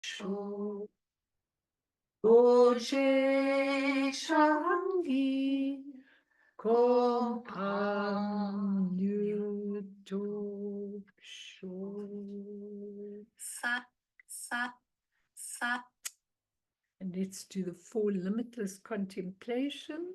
Sho Oje Shangi Kopang Yuto Sho Sat Sat Sat. And let's do the 4 limitless contemplations.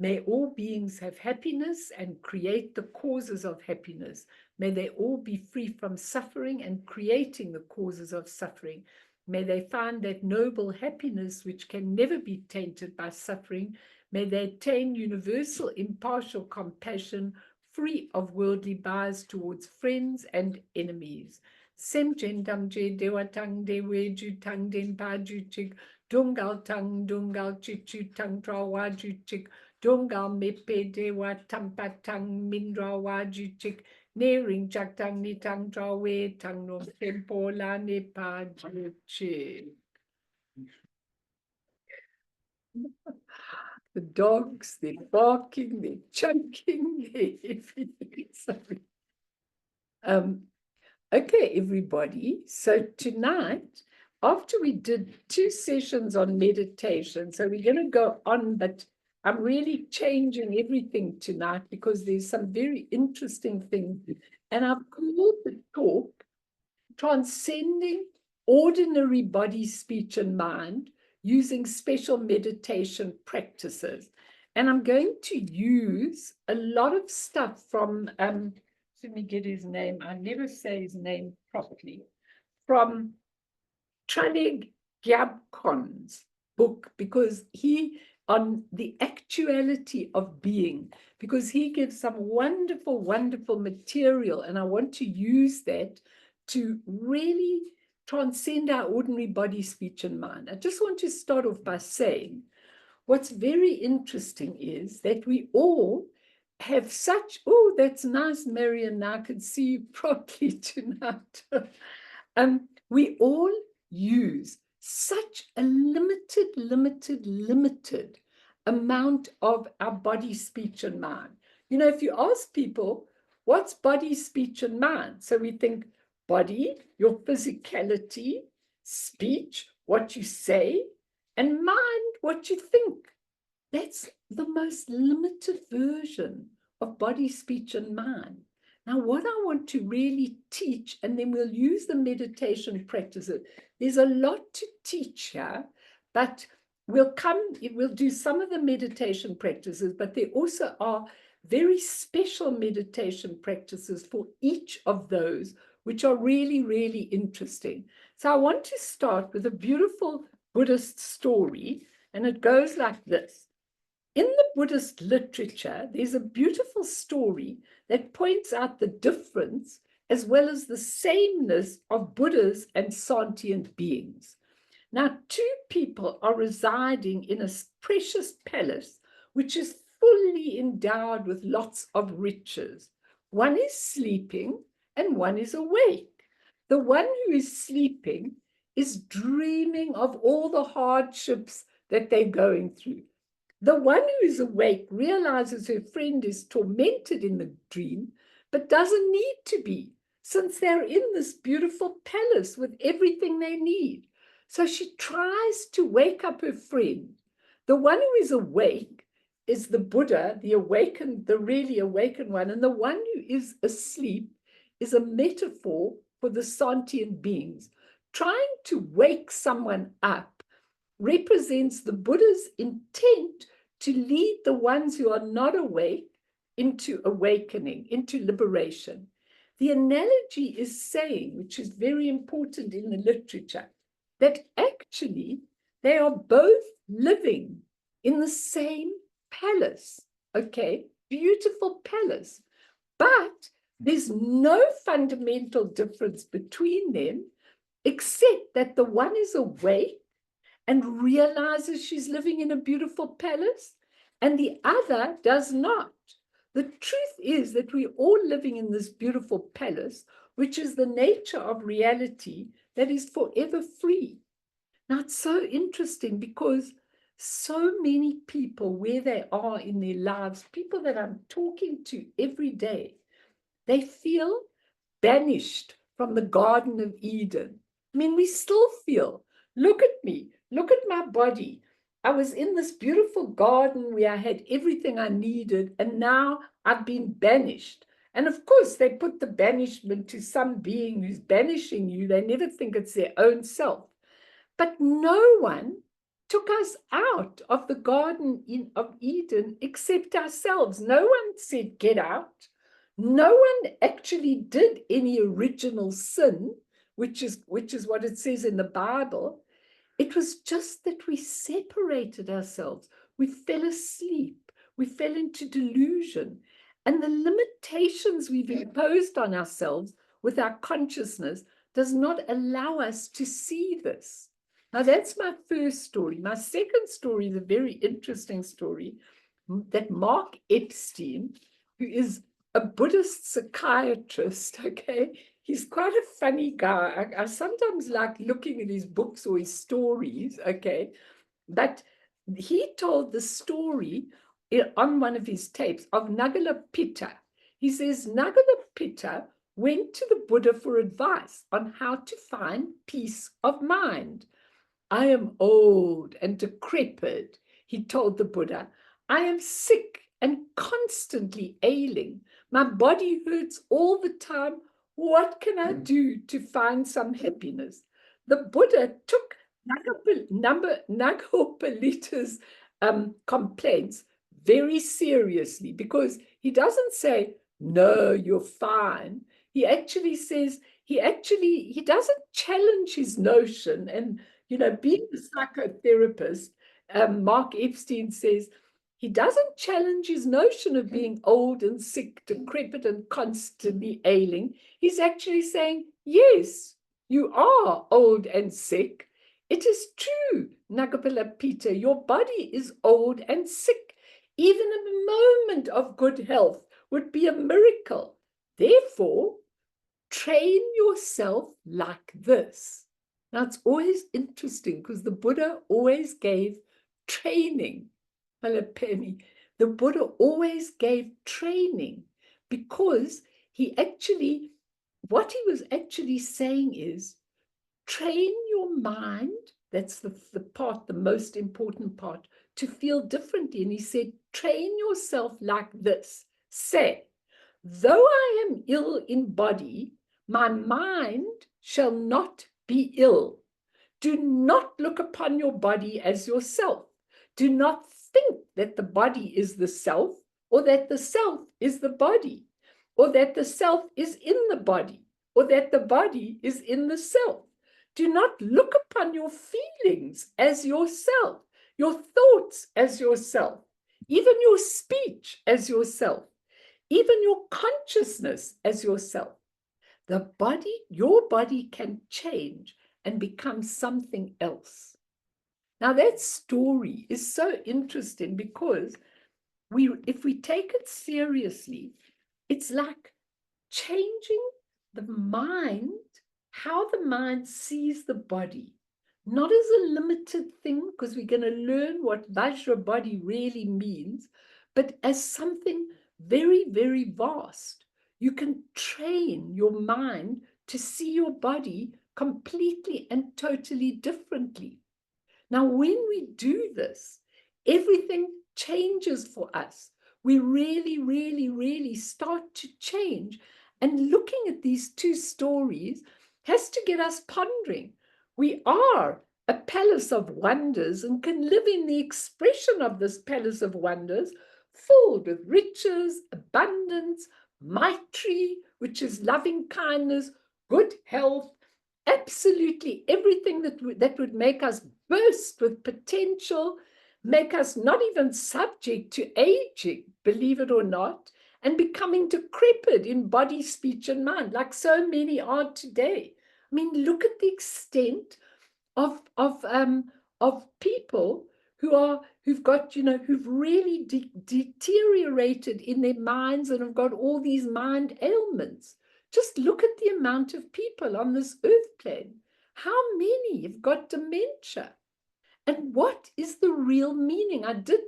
May all beings have happiness and create the causes of happiness. May they all be free from suffering and creating the causes of suffering. May they find that noble happiness which can never be tainted by suffering. May they attain universal impartial compassion, free of worldly bias towards friends and enemies. Semjen damje dewatang dewe ju tang den pa ju chik, dungal tang dungal chichu tang trawa ju chik, Dungal mepe dewa tampatang mindra waju chik nering chaktang ni tang trawe tang no tempo la ne pa chik. The dogs, they're barking, they're chunking, they're everything. Sorry. Okay, everybody. So tonight, after we did 2 sessions on meditation, so we're going to go on, but I'm really changing everything tonight because there's some very interesting things. And I've called the talk Transcending Ordinary Body, Speech, and Mind using special meditation practices. And I'm going to use a lot of stuff from, let me get his name. I never say his name properly. From Traleg Gyabkon's book, because he, on the actuality of being, because he gives some wonderful, wonderful material, and I want to use that to really transcend our ordinary body, speech, and mind. I just want to start off by saying what's very interesting is that we all have such, oh, that's nice, Marion, now I can see you properly tonight. We all use such a limited amount of our body, speech, and mind. You know, if you ask people, what's body, speech, and mind? So we think body, your physicality, speech, what you say, and mind, what you think. That's the most limited version of body, speech, and mind. Now, what I want to really teach, and then we'll use the meditation practices. There's a lot to teach here, but we'll do some of the meditation practices, but there also are very special meditation practices for each of those, which are really, really interesting. So I want to start with a beautiful Buddhist story, and it goes like this. In the Buddhist literature, there's a beautiful story that points out the difference as well as the sameness of Buddhas and sentient beings. Now, 2 people are residing in a precious palace, which is fully endowed with lots of riches. One is sleeping and one is awake. The one who is sleeping is dreaming of all the hardships that they're going through. The one who is awake realizes her friend is tormented in the dream, but doesn't need to be, since they're in this beautiful palace with everything they need. So she tries to wake up her friend. The one who is awake is the Buddha, the awakened, the really awakened one, and the one who is asleep is a metaphor for the sentient beings. Trying to wake someone up represents the Buddha's intent to lead the ones who are not awake into awakening, into liberation. The analogy is saying, which is very important in the literature, that actually they are both living in the same palace, okay? Beautiful palace. But there's no fundamental difference between them, except that the one is awake and realizes she's living in a beautiful palace, and the other does not. The truth is that we're all living in this beautiful palace, which is the nature of reality that is forever free. Now, it's so interesting because so many people, where they are in their lives, people that I'm talking to every day, they feel banished from the Garden of Eden. I mean, we still feel, look at me, look at my body. I was in this beautiful garden where I had everything I needed, and now I've been banished. And of course, they put the banishment to some being who's banishing you. They never think it's their own self. But no one took us out of the Garden of Eden except ourselves. No one said, get out. No one actually did any original sin, which is what it says in the Bible. It was just that we separated ourselves. We fell asleep. We fell into delusion. And the limitations we've imposed on ourselves with our consciousness does not allow us to see this. Now, that's my first story. My second story is a very interesting story that Mark Epstein, who is a Buddhist psychiatrist, okay, he's quite a funny guy. I sometimes like looking at his books or his stories, okay, but he told the story on one of his tapes of Nagalapita. He says Nagalapita went to the Buddha for advice on how to find peace of mind. I am old and decrepit, he told the Buddha. I am sick and constantly ailing. My body hurts all the time. What can I do to find some happiness? The Buddha took Nagalpalita's complaints very seriously, because he doesn't say, no, you're fine. He actually says, he doesn't challenge his notion. And being a psychotherapist, Mark Epstein says he doesn't challenge his notion of being old and sick, decrepit and constantly ailing. He's actually saying, yes, you are old and sick. It is true, Nagalpalita, your body is old and sick. Even a moment of good health would be a miracle. Therefore, train yourself like this. Now, it's always interesting because the Buddha always gave training. The Buddha always gave training, because what he was actually saying is, train your mind, that's the most important part, to feel differently. And he said, train yourself like this. Say, though I am ill in body, my mind shall not be ill. Do not look upon your body as yourself. Do not think that the body is the self, or that the self is the body, or that the self is in the body, or that the body is in the self. Do not look upon your feelings as yourself, your thoughts as yourself, even your speech as yourself, even your consciousness as yourself. Your body can change and become something else. Now, that story is so interesting, because if we take it seriously, it's like changing the mind, how the mind sees the body, not as a limited thing, because we're going to learn what Vajra body really means, but as something very, very vast. You can train your mind to see your body completely and totally differently. Now, when we do this, everything changes for us. We really, really, really start to change. And looking at these two stories has to get us pondering. We are a palace of wonders and can live in the expression of this palace of wonders, filled with riches, abundance, maitri, which is loving kindness, good health, absolutely everything that would make us burst with potential, make us not even subject to aging, believe it or not, and becoming decrepit in body, speech, and mind, like so many are today. I mean, look at the extent of people who've really deteriorated in their minds and have got all these mind ailments. Just look at the amount of people on this earth plane. How many have got dementia? And what is the real meaning? I did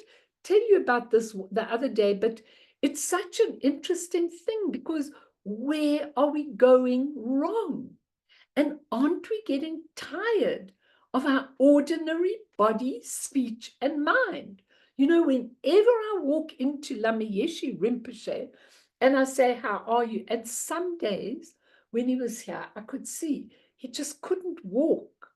tell you about this the other day, but it's such an interesting thing, because where are we going wrong? And aren't we getting tired of our ordinary body, speech, and mind? You know, whenever I walk into Lamayeshi Rinpoche and I say, how are you? And some days when he was here, I could see he just couldn't walk.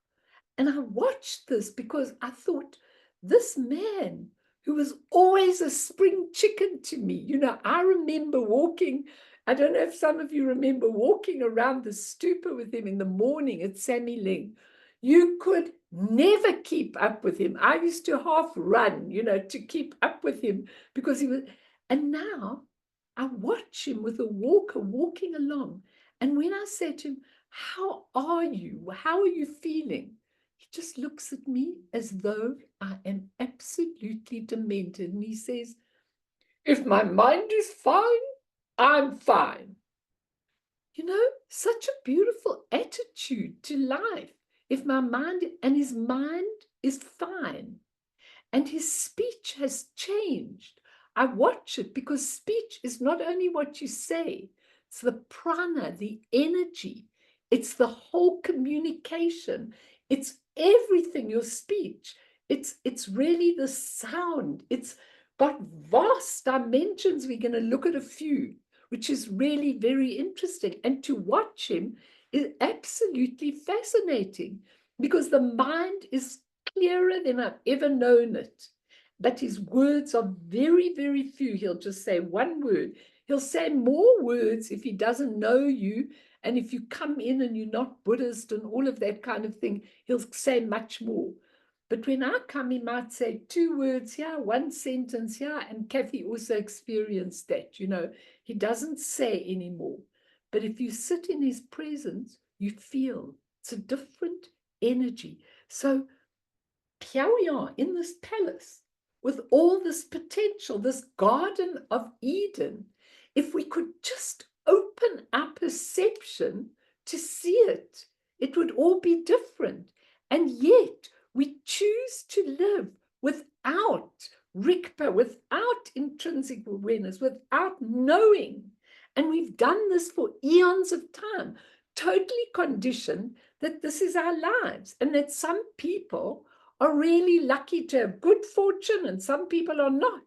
And I watched this because I thought, this man who was always a spring chicken to me, you know, I remember walking. I don't know if some of you remember walking around the stupa with him in the morning at Sammy Ling. You could never keep up with him. I used to half run, you know, to keep up with him because he was. And now I watch him with a walker walking along. And when I say to him, how are you? How are you feeling? He just looks at me as though I am absolutely demented. And he says, if my mind is fine, I'm fine. You know, such a beautiful attitude to life. If my mind, and his mind is fine, and his speech has changed. I watch it because speech is not only what you say, it's the prana, the energy, it's the whole communication, it's everything, your speech. It's really the sound. It's got vast dimensions. We're going to look at a few, which is really very interesting. And to watch him is absolutely fascinating because the mind is clearer than I've ever known it. But his words are very, very few. He'll just say one word. He'll say more words if he doesn't know you. And if you come in and you're not Buddhist and all of that kind of thing, he'll say much more. But when I come, he might say 2 words here, 1 sentence here. And Kathy also experienced that, you know, he doesn't say anymore. But if you sit in his presence, you feel it's a different energy. So here we are in this palace with all this potential, this Garden of Eden. If we could just open our perception to see it, it would all be different. And yet we choose to live without Rigpa, without intrinsic awareness, without knowing. And we've done this for eons of time, totally conditioned that this is our lives, and that some people are really lucky to have good fortune and some people are not.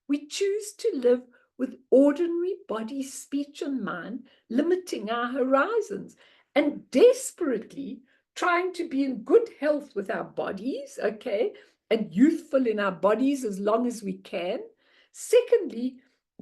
We choose to live with ordinary body, speech, and mind, limiting our horizons and desperately trying to be in good health with our bodies, okay, and youthful in our bodies as long as we can. Secondly,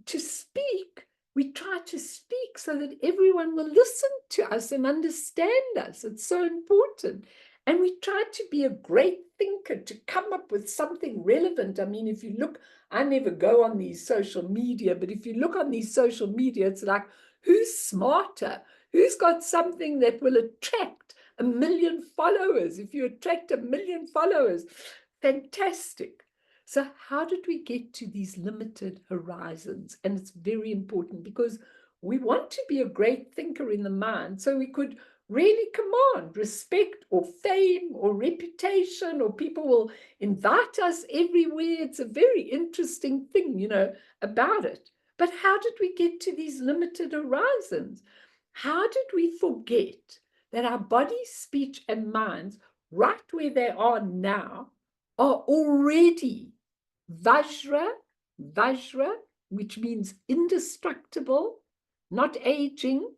to speak, we try to speak so that everyone will listen to us and understand us. It's so important. And we try to be a great thinker, to come up with something relevant. I mean, if you look, I never go on these social media, but if you look on these social media, it's like, who's smarter? Who's got something that will attract 1 million followers? If you attract 1 million followers, fantastic. So how did we get to these limited horizons? And it's very important because we want to be a great thinker in the mind, so we could really command respect or fame or reputation, or people will invite us everywhere. It's a very interesting thing, you know, about it. But how did we get to these limited horizons? How did we forget that our body, speech, and minds, right where they are now, are already Vajra, which means indestructible, not aging,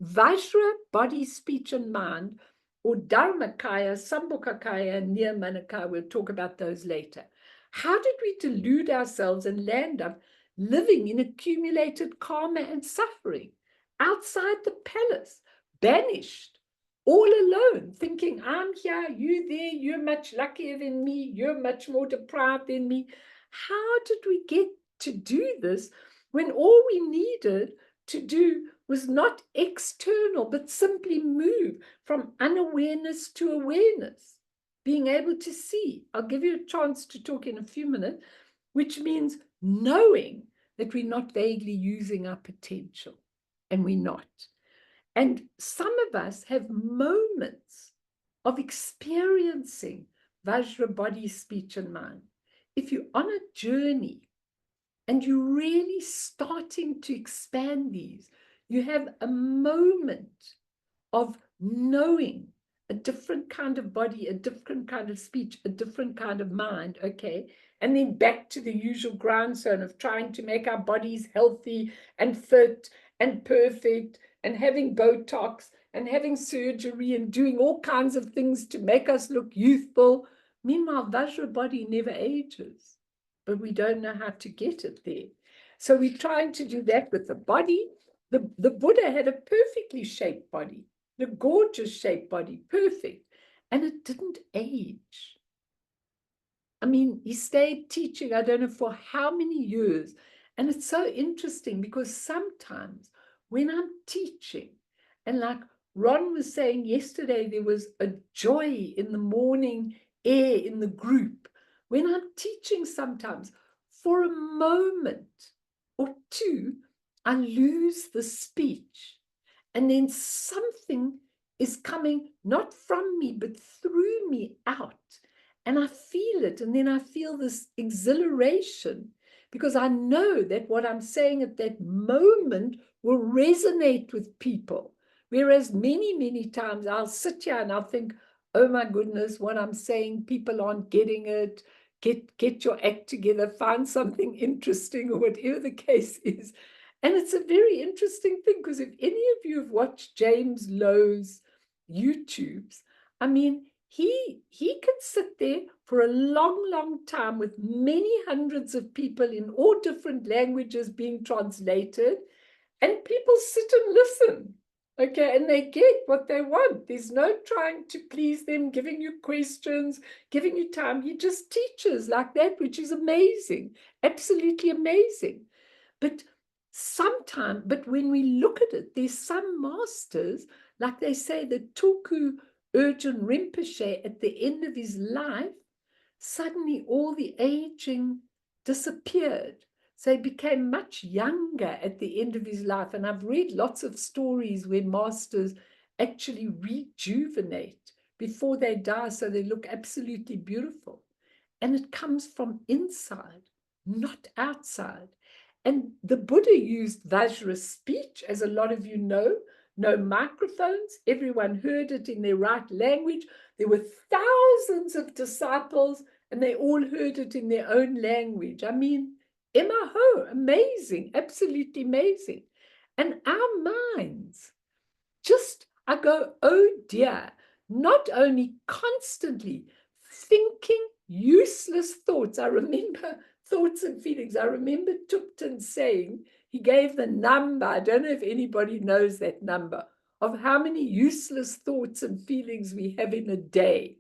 Vajra, body, speech, and mind, or Dharmakaya, Sambhogakaya, and Nirmanakaya. We'll talk about those later. How did we delude ourselves and land up living in accumulated karma and suffering outside the palace, banished, all alone, thinking, I'm here, you there, you're much luckier than me, you're much more deprived than me? How did we get to do this when all we needed to do was not external, but simply move from unawareness to awareness, being able to see? I'll give you a chance to talk in a few minutes, which means knowing that we're not vaguely using our potential, and we're not. And some of us have moments of experiencing Vajra, body, speech, and mind. If you're on a journey and you're really starting to expand these, You have a moment of knowing a different kind of body, a different kind of speech, a different kind of mind, okay? And then back to the usual grindstone of trying to make our bodies healthy and fit and perfect and having Botox and having surgery and doing all kinds of things to make us look youthful. Meanwhile, Vajra body never ages, but we don't know how to get it there. So we're trying to do that with the body. The Buddha had a perfectly shaped body, a gorgeous shaped body, perfect, and it didn't age. I mean, he stayed teaching, I don't know for how many years. And it's so interesting because sometimes when I'm teaching, and like Ron was saying yesterday, there was a joy in the morning air in the group. When I'm teaching sometimes, for a moment or two, I lose the speech. And then something is coming, not from me, but through me out. And I feel it. And then I feel this exhilaration because I know that what I'm saying at that moment will resonate with people. Whereas many, many times I'll sit here and I'll think, oh my goodness, what I'm saying, people aren't getting it. Get your act together, find something interesting or whatever the case is. And it's a very interesting thing because if any of you have watched James Lowe's YouTubes, I mean, he can sit there for a long, long time with many hundreds of people in all different languages being translated, and people sit and listen. Okay, and they get what they want. There's no trying to please them, giving you questions, giving you time. He just teaches like that, which is amazing, absolutely amazing. But but when we look at it, there's some masters, like they say, the Tulku Urgent Rinpoche at the end of his life, suddenly all the aging disappeared. So he became much younger at the end of his life. And I've read lots of stories where masters actually rejuvenate before they die, so they look absolutely beautiful. And it comes from inside, not outside. And the Buddha used Vajra speech, as a lot of you know, no microphones. Everyone heard it in their right language. There were thousands of disciples, and they all heard it in their own language. I mean, Emaho, amazing, absolutely amazing. And our minds just, I go, oh dear, not only constantly thinking useless thoughts. I remember thoughts and feelings. I remember Tupton saying, he gave the number, I don't know if anybody knows that number, of how many useless thoughts and feelings we have in a day.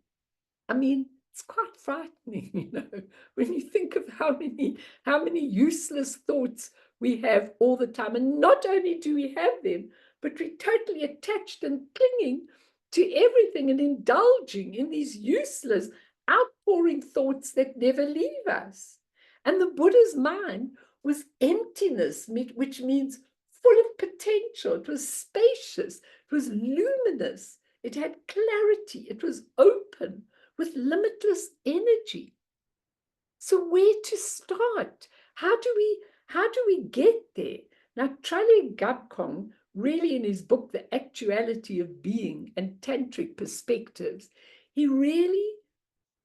I mean, it's quite frightening, you know, when you think of how many useless thoughts we have all the time. And not only do we have them, but we're totally attached and clinging to everything and indulging in these useless, outpouring thoughts that never leave us. And the Buddha's mind was emptiness, which means full of potential. It was spacious, it was luminous, it had clarity, it was open with limitless energy. So where to start? How do we get there? Now, Trale Gabkong, really in his book, The Actuality of Being and Tantric Perspectives, he really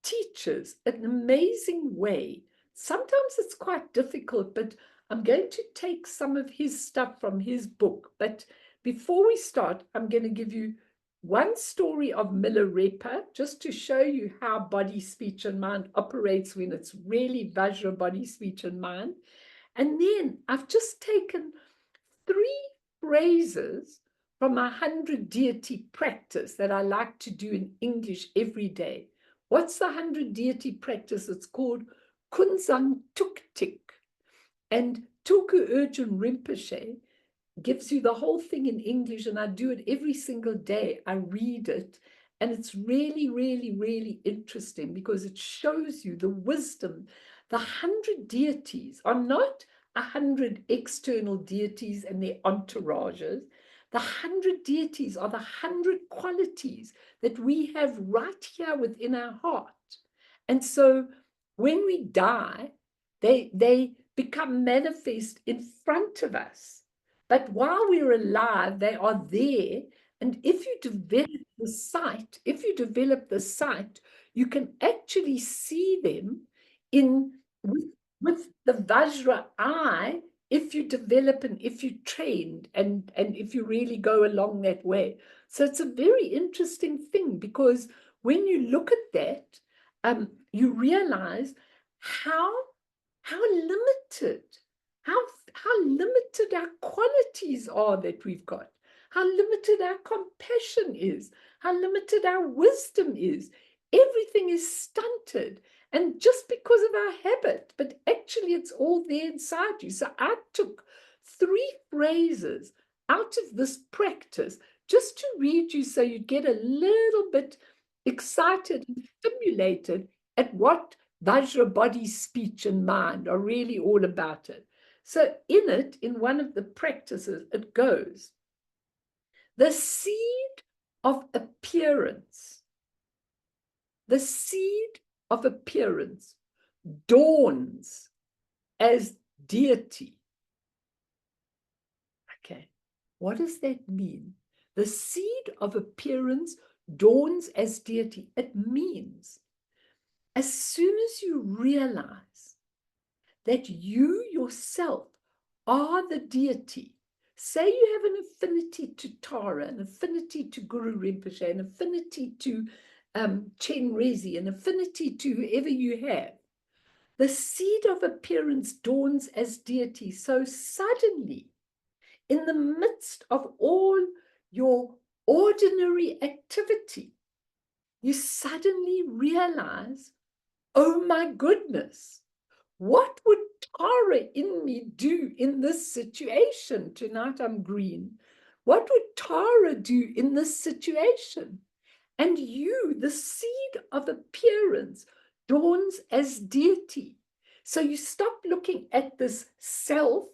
teaches an amazing way. Sometimes it's quite difficult, but I'm going to take some of his stuff from his book. But before we start, I'm going to give you one story of Milarepa, just to show you how body, speech, and mind operates when it's really Vajra body, speech, and mind. And then I've just taken 3 phrases from a 100 deity practice that I like to do in English every day. What's the 100 deity practice? It's called Kunzang Tuktik. And Tulku Urgent Rinpoche gives you the whole thing in English, and I do it every single day. I read it, and it's really, really, really interesting because it shows you the wisdom. The 100 deities are not 100 external deities and their entourages. The 100 deities are the 100 qualities that we have right here within our heart. And so when we die, they become manifest in front of us. But while we're alive, they are there. And if you develop the sight, you can actually see them in with the Vajra eye if you develop and if you trained and if you really go along that way. So it's a very interesting thing, because when you look at that, you realize how limited, how limited our qualities are that we've got, how limited our compassion is, how limited our wisdom is. Everything is stunted, and just because of our habit, but actually it's all there inside you. So I took 3 phrases out of this practice just to read you, so you get a little bit excited and stimulated at what Vajra body, speech, and mind are really all about it. So in it, in one of the practices, it goes, the seed of appearance, the seed of appearance dawns as deity. Okay, what does that mean? The seed of appearance dawns as deity. It means as soon as you realize that you yourself are the deity, say you have an affinity to Tara, an affinity to Guru Rinpoche, an affinity to Chen Rezi, an affinity to whoever you have, the seed of appearance dawns as deity. So suddenly, in the midst of all your ordinary activity, you suddenly realize, oh my goodness, what would Tara in me do in this situation? Tonight I'm green. What would Tara do in this situation? And you, the seed of appearance, dawns as deity. So you stop looking at this self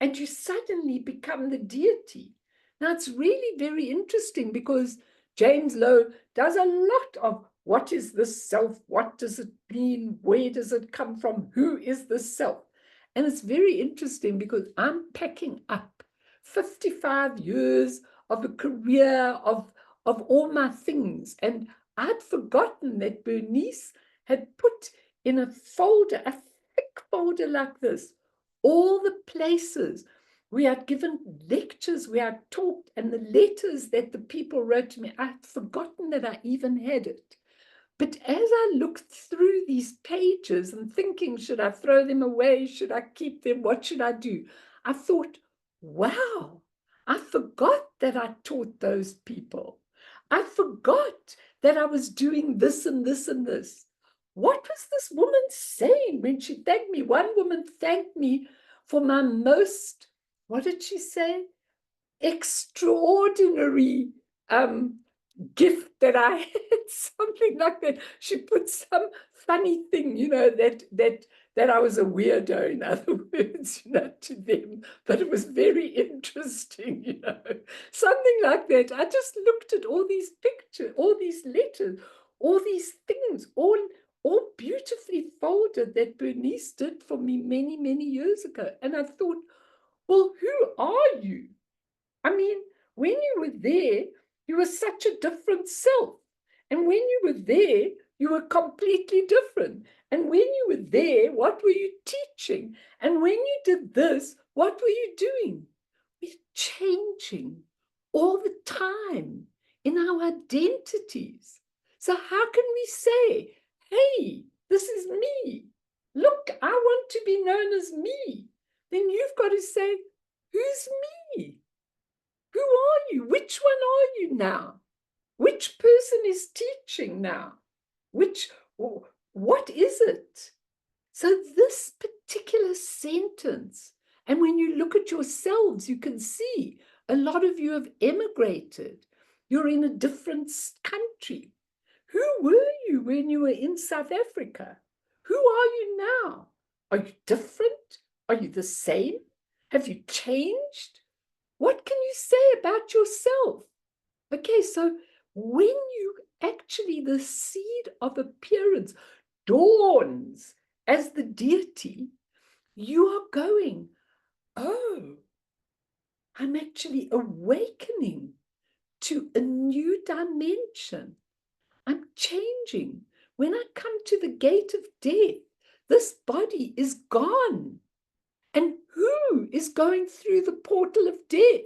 and you suddenly become the deity. Now, it's really very interesting, because James Lowe does a lot of what is this self? What does it mean? Where does it come from? Who is this self? And it's very interesting, because I'm packing up 55 years of a career of all my things. And I'd forgotten that Bernice had put in a folder, a thick folder like this, all the places we had given lectures, we had talked, and the letters that the people wrote to me. I had forgotten that I even had it. But as I looked through these pages and thinking, should I throw them away? Should I keep them? What should I do? I thought, wow, I forgot that I taught those people. I forgot that I was doing this and this and this. What was this woman saying when she thanked me? One woman thanked me for my most, what did she say? Extraordinary gift that I had, something like that. She put some funny thing, that I was a weirdo, in other words, to them, but it was very interesting, something like that. I just looked at all these pictures, all these letters, all these things, all beautifully folded, that Bernice did for me many, many years ago. And I thought, well, who are you? I mean, when you were there, you were such a different self. And when you were there, you were completely different. And when you were there, what were you teaching? And when you did this, what were you doing? We're changing all the time in our identities. So how can we say, hey, this is me. Look, I want to be known as me. Then you've got to say, who's me? Who are you? Which one are you now? Which person is teaching now? What is it? So this particular sentence, and when you look at yourselves, you can see a lot of you have emigrated. You're in a different country. Who were you when you were in South Africa? Who are you now? Are you different? Are you the same? Have you changed? What can you say about yourself? Okay, so when you actually, the seed of appearance dawns as the deity, you are going, oh, I'm actually awakening to a new dimension. I'm changing. When I come to the gate of death, this body is gone. And who is going through the portal of death?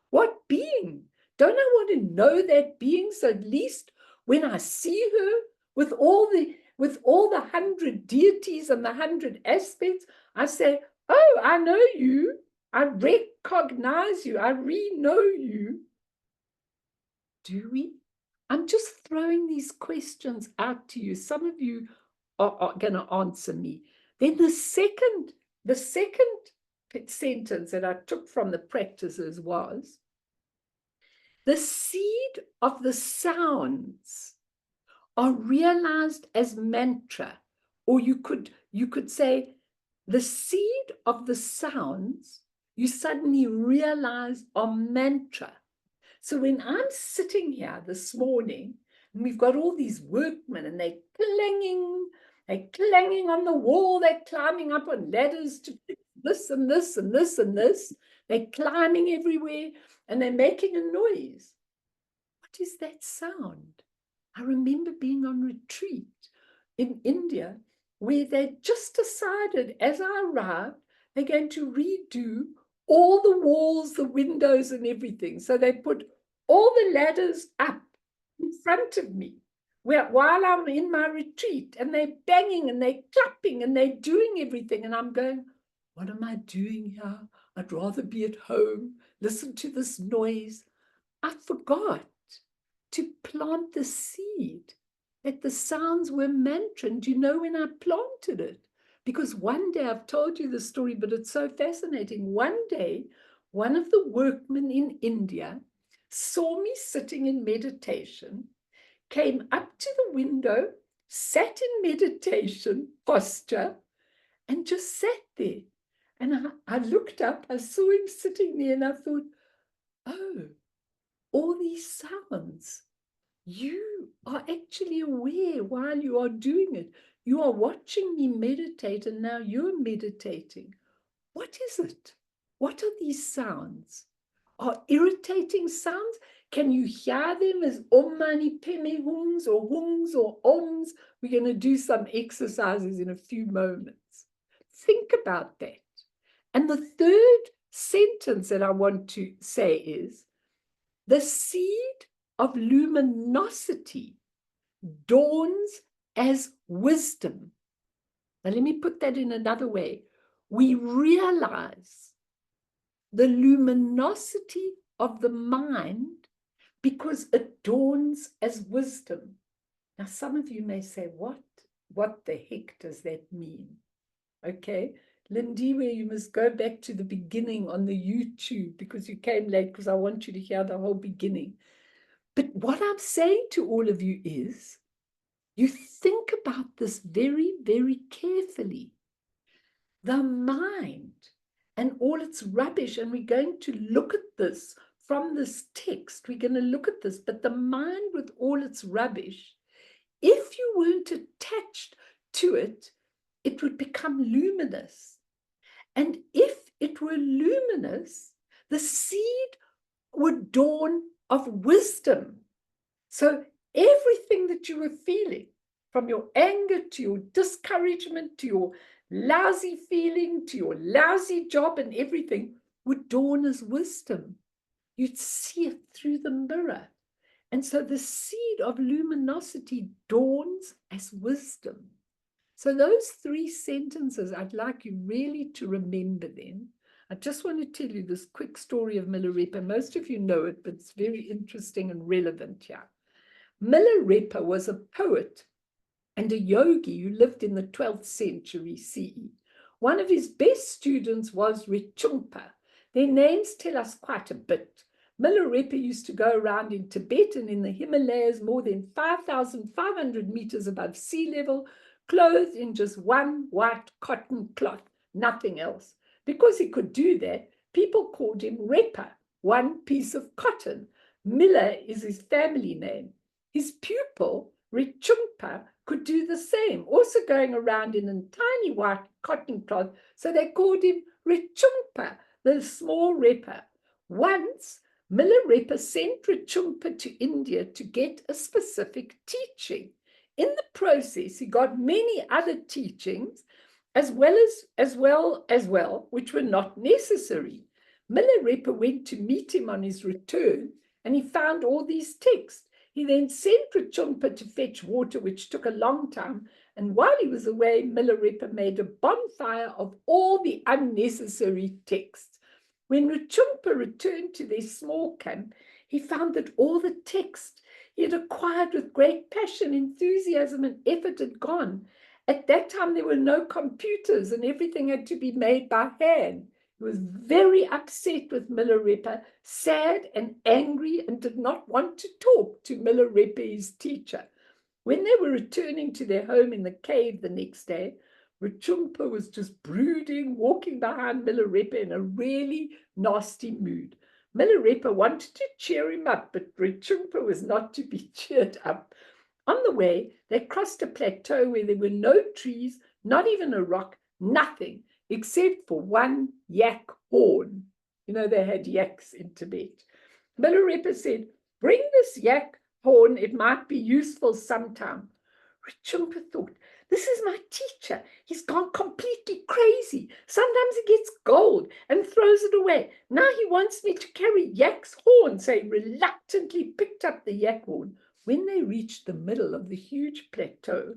What being? Don't I want to know that being? So at least when I see her with all the 100 deities and the 100 aspects, I say, oh, I know you. I recognize you. I re-know you. Do we? I'm just throwing these questions out to you. Some of you are going to answer me. Then the second sentence that I took from the practices was, the seed of the sounds are realized as mantra, or you could say the seed of the sounds you suddenly realize are mantra. So when I'm sitting here this morning, and we've got all these workmen, and they're clanging on the wall, they're climbing up on ladders to fix this and this and this and this, they're climbing everywhere, and they're making a noise. What is that sound? I remember being on retreat in India, where they just decided, as I arrived, they're going to redo all the walls, the windows, and everything. So they put all the ladders up in front of me while I'm in my retreat, and they're banging and they're clapping and they're doing everything. And I'm going, what am I doing here? I'd rather be at home, listen to this noise. I forgot to plant the seed that the sounds were mantra. And do you know when I planted it? Because one day, I've told you the story, but it's so fascinating. One day, one of the workmen in India saw me sitting in meditation, came up to the window, sat in meditation posture, and just sat there. And I looked up, I saw him sitting there, and I thought, oh, all these sounds, you are actually aware while you are doing it. You are watching me meditate, and now you're meditating. What is it? What are these sounds? Are irritating sounds? Can you hear them as om mani peme hungs or oms? We're going to do some exercises in a few moments. Think about that. And the third sentence that I want to say is, the seed of luminosity dawns as wisdom. Now, let me put that in another way. We realize the luminosity of the mind because it dawns as wisdom. Now, some of you may say, what the heck does that mean? Okay, Lindiwe, you must go back to the beginning on the YouTube, because you came late, because I want you to hear the whole beginning. But what I'm saying to all of you is, you think about this very, very carefully. The mind and all its rubbish, and we're going to look at this from this text. We're going to look at this, but the mind with all its rubbish, if you weren't attached to it, it would become luminous. And if it were luminous, the seed would dawn of wisdom. So everything that you were feeling, from your anger to your discouragement to your lousy feeling to your lousy job and everything, would dawn as wisdom. You'd see it through the mirror. And so the seed of luminosity dawns as wisdom. So those three sentences, I'd like you really to remember them. I just want to tell you this quick story of Milarepa. Most of you know it, but it's very interesting and relevant here. Milarepa was a poet and a yogi who lived in the 12th century CE. One of his best students was Rinpoche. Their names tell us quite a bit. Milarepa used to go around in Tibet and in the Himalayas, more than 5,500 meters above sea level, clothed in just one white cotton cloth, nothing else. Because he could do that, people called him Repa, one piece of cotton. Miller is his family name. His pupil, Rinpoche, could do the same, also going around in a tiny white cotton cloth, so they called him Rinpoche, the small Repa. Once, Milarepa sent Rinpoche to India to get a specific teaching. In the process, he got many other teachings as well, which were not necessary. Milarepa went to meet him on his return, and he found all these texts. He then sent Rinpoche to fetch water, which took a long time, and while he was away, Milarepa made a bonfire of all the unnecessary texts. When Rinpoche returned to their small camp, he found that all the text he had acquired with great passion, enthusiasm, and effort had gone. At that time, there were no computers, and everything had to be made by hand. He was very upset with Milarepa, sad and angry, and did not want to talk to Milarepa, his teacher. When they were returning to their home in the cave the next day, Rinpoche was just brooding, walking behind Milarepa in a really nasty mood. Milarepa wanted to cheer him up, but Rinpoche was not to be cheered up. On the way, they crossed a plateau where there were no trees, not even a rock, nothing, except for one yak horn. You know, they had yaks in Tibet. Milarepa said, "Bring this yak horn, it might be useful sometime." Rinpoche thought, "This is my teacher. He's gone completely crazy. Sometimes he gets gold and throws it away. Now he wants me to carry yak's horn." So he reluctantly picked up the yak horn. When they reached the middle of the huge plateau,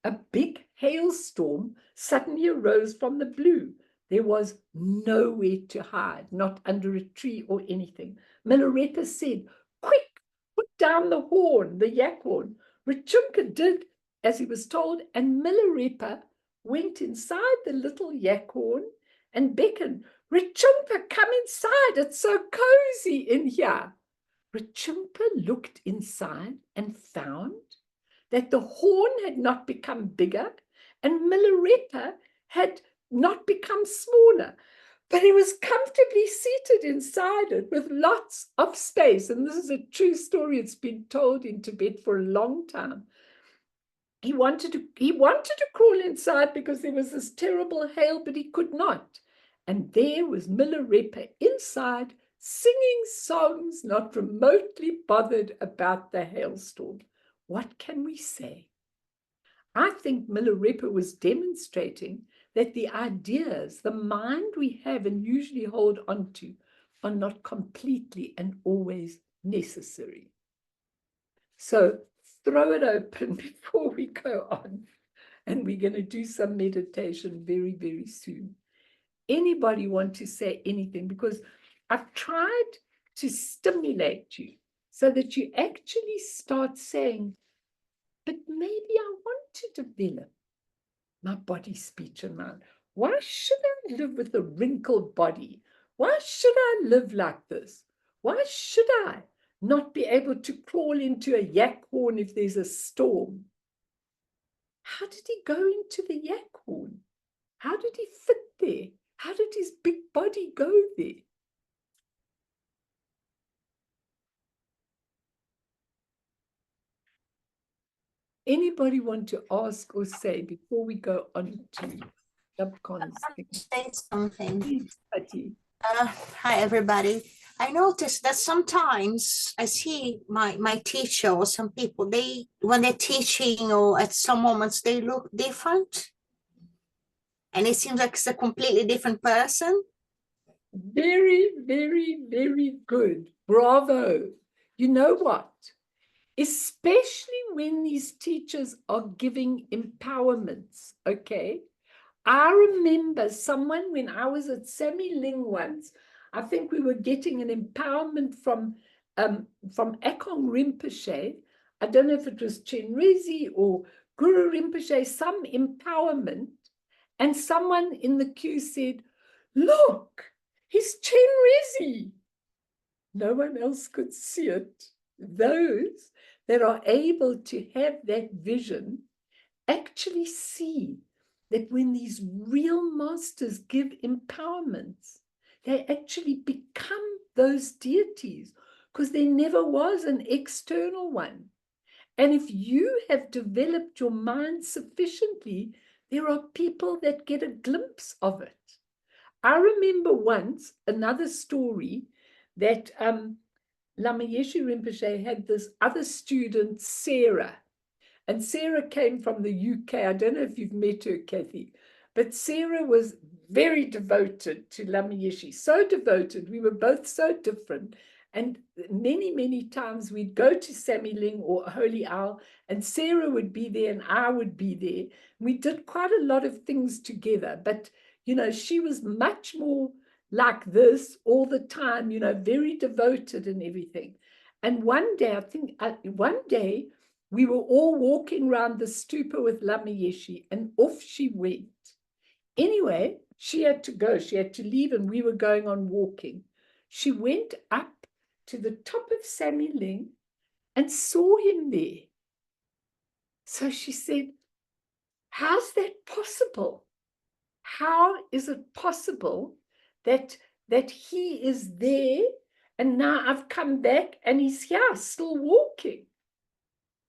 a big hailstorm suddenly arose from the blue. There was nowhere to hide, not under a tree or anything. Milarepa said, "Quick, put down the horn, the yak horn." Rinpoche did as he was told, and Milarepa went inside the little yak horn and beckoned, "Rinpoche, come inside. It's so cozy in here." Rinpoche looked inside and found that the horn had not become bigger and Milarepa had not become smaller, but he was comfortably seated inside it with lots of space. And this is a true story. It's been told in Tibet for a long time. He wanted to crawl inside because there was this terrible hail, but he could not. And there was Milarepa inside, singing songs, not remotely bothered about the hailstorm. What can we say? I think Milarepa was demonstrating that the ideas, the mind we have and usually hold on to, are not completely and always necessary. So throw it open before we go on. And we're going to do some meditation very, very soon. Anybody want to say anything? Because I've tried to stimulate you so that you actually start saying, but maybe I want to develop my body, speech, and mind. Why should I live with a wrinkled body? Why should I live like this? Why should I not be able to crawl into a yak horn if there's a storm? How did he go into the yak horn? How did he fit there? How did his big body go there? Anybody want to ask or say before we go on to subconscious? Say something. Please, Patty. Hi, everybody. I noticed that sometimes I see my teacher or some people, when they're teaching or at some moments, they look different. And it seems like it's a completely different person. Very, very, very good. Bravo. You know what? Especially when these teachers are giving empowerments, okay? I remember someone when I was at Sammy Ling once, I think we were getting an empowerment from Akong Rinpoche. I don't know if it was Chenrezi or Guru Rinpoche, some empowerment. And someone in the queue said, "Look, he's Chenrezi." No one else could see it. Those that are able to have that vision actually see that when these real masters give empowerments, they actually become those deities because there never was an external one. And if you have developed your mind sufficiently, there are people that get a glimpse of it. I remember once another story that Lama Yeshe Rinpoche had this other student, Sarah. And Sarah came from the UK. I don't know if you've met her, Kathy, but Sarah was very devoted to Lama Yeshe, so devoted. We were both so different. And many, many times we'd go to Sammy Ling or Holy Owl, and Sarah would be there and I would be there. We did quite a lot of things together, but, you know, she was much more like this all the time, you know, very devoted and everything. And one day, one day, we were all walking around the stupa with Lama Yeshe, and off she went. Anyway, she had to go. She had to leave, and we were going on walking. She went up to the top of Sammy Ling and saw him there. So she said, how's that possible? How is it possible that he is there and now I've come back and he's here still walking?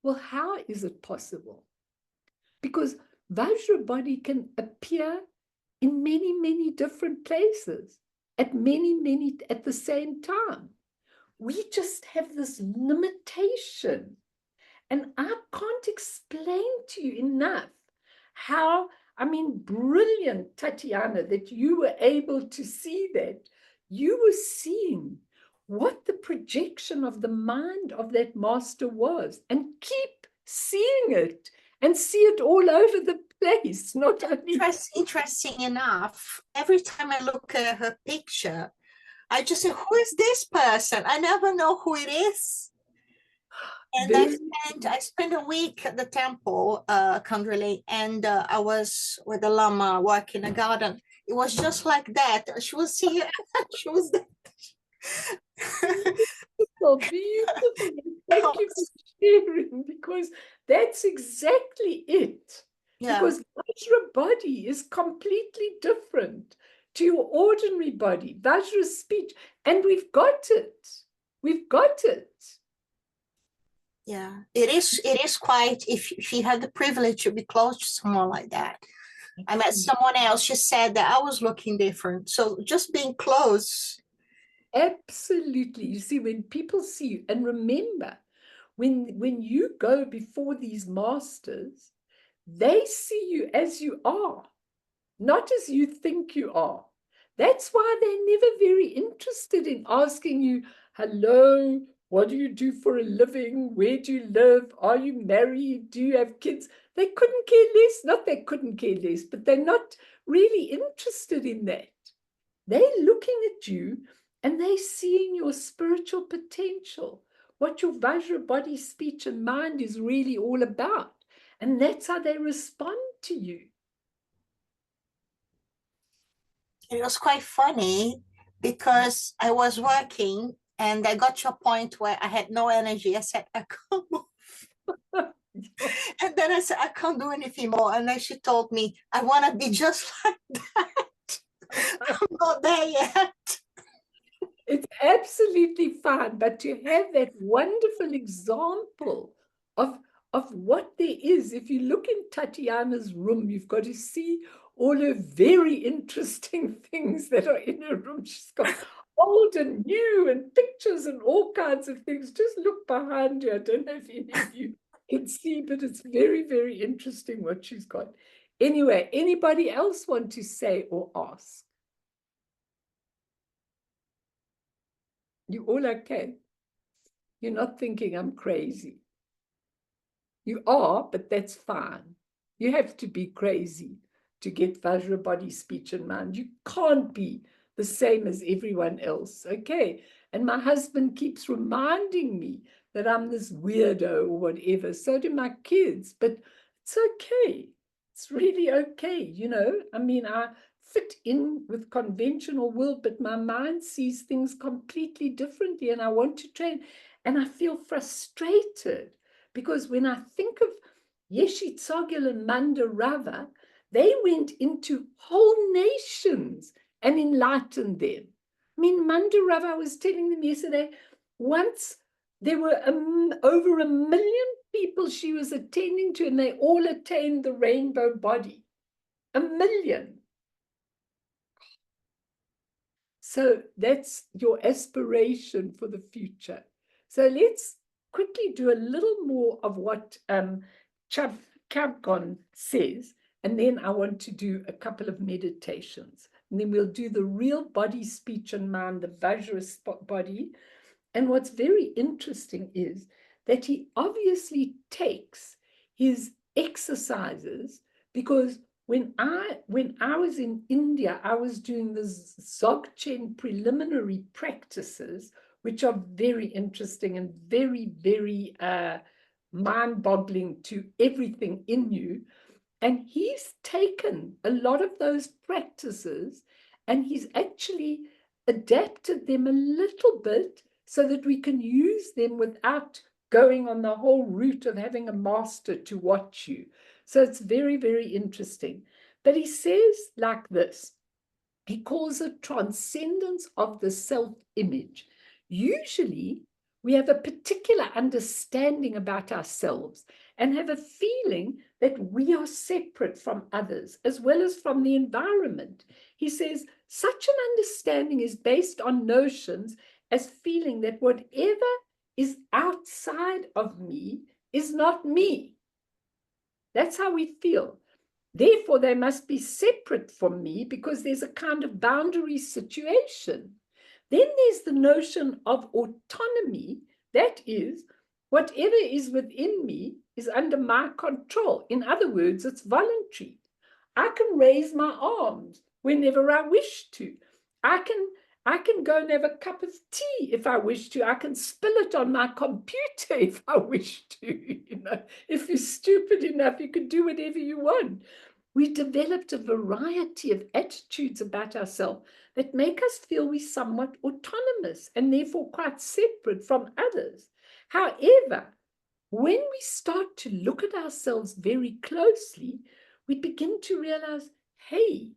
Well, how is it possible? Because Vajra body can appear in many, many different places at many, at the same time. We just have this limitation. And I can't explain to you enough how, I mean, brilliant, Tatiana, that you were able to see that. You were seeing what the projection of the mind of that master was, and keep seeing it and see it all over the place. Not only Interesting enough, every time I look at her picture, I just say, who is this person? I never know who it is. And I spent a week at the temple, Kandrili, and I was with the Lama working in the garden. It was just like that. She was here, she was there. Beautiful, beautiful. Thank you for sharing, because that's exactly it. Yeah. Because Vajra body is completely different to your ordinary body, Vajra speech, and we've got it. We've got it. Yeah, it is quite, if you have the privilege to be close to someone like that. I met someone else, she said that I was looking different. So just being close. Absolutely. You see, when people see you, and remember, when you go before these masters, they see you as you are, not as you think you are. That's why they're never very interested in asking you, hello, what do you do for a living? Where do you live? Are you married? Do you have kids? They couldn't care less. Not they couldn't care less, but they're not really interested in that. They're looking at you and they're seeing your spiritual potential, what your Vajra body, speech, and mind is really all about. And that's how they respond to you. It was quite funny because I was working and I got to a point where I had no energy. I said, I can't move. And then I said, I can't do anything more. And then she told me, I want to be just like that. I'm not there yet. It's absolutely fine, but to have that wonderful example of what there is. If you look in Tatiana's room, you've got to see all her very interesting things that are in her room. She's got old and new and pictures and all kinds of things. Just look behind her. I don't know if any of you can see, but it's very, very interesting what she's got. Anyway, anybody else want to say or ask? You all okay? You're not thinking I'm crazy. You are, but that's fine. You have to be crazy to get Vajra body, speech, and mind. You can't be the same as everyone else, okay? And my husband keeps reminding me that I'm this weirdo or whatever. So do my kids, but it's okay. It's really okay, you know? I mean, I fit in with conventional world, but my mind sees things completely differently, and I want to train. And I feel frustrated because when I think of Yeshe Tsogyal and Manda Rava, they went into whole nations and enlightened them. I mean, Manda Rava, I was telling them yesterday, once there were over 1 million people she was attending to, and they all attained the rainbow body. 1 million. So that's your aspiration for the future. So let's quickly do a little more of what Chab Kabgon says, and then I want to do a couple of meditations. And then we'll do the real body, speech, and mind, the Vajra body. And what's very interesting is that he obviously takes his exercises, because when I was in India, I was doing the Dzogchen preliminary practices, which are very interesting and very, very mind-boggling to everything in you. And he's taken a lot of those practices and he's actually adapted them a little bit so that we can use them without going on the whole route of having a master to watch you. So it's very, very interesting. But he says like this, he calls it transcendence of the self-image. Usually, we have a particular understanding about ourselves and have a feeling that we are separate from others as well as from the environment. He says such an understanding is based on notions as feeling that whatever is outside of me is not me. That's how we feel. Therefore, they must be separate from me because there's a kind of boundary situation. Then there's the notion of autonomy. That is, whatever is within me is under my control. In other words, it's voluntary. I can raise my arms whenever I wish to. I can go and have a cup of tea if I wish to. I can spill it on my computer if I wish to. If you're stupid enough, you can do whatever you want. We developed a variety of attitudes about ourselves that make us feel we're somewhat autonomous and therefore quite separate from others. However, when we start to look at ourselves very closely, we begin to realize, hey,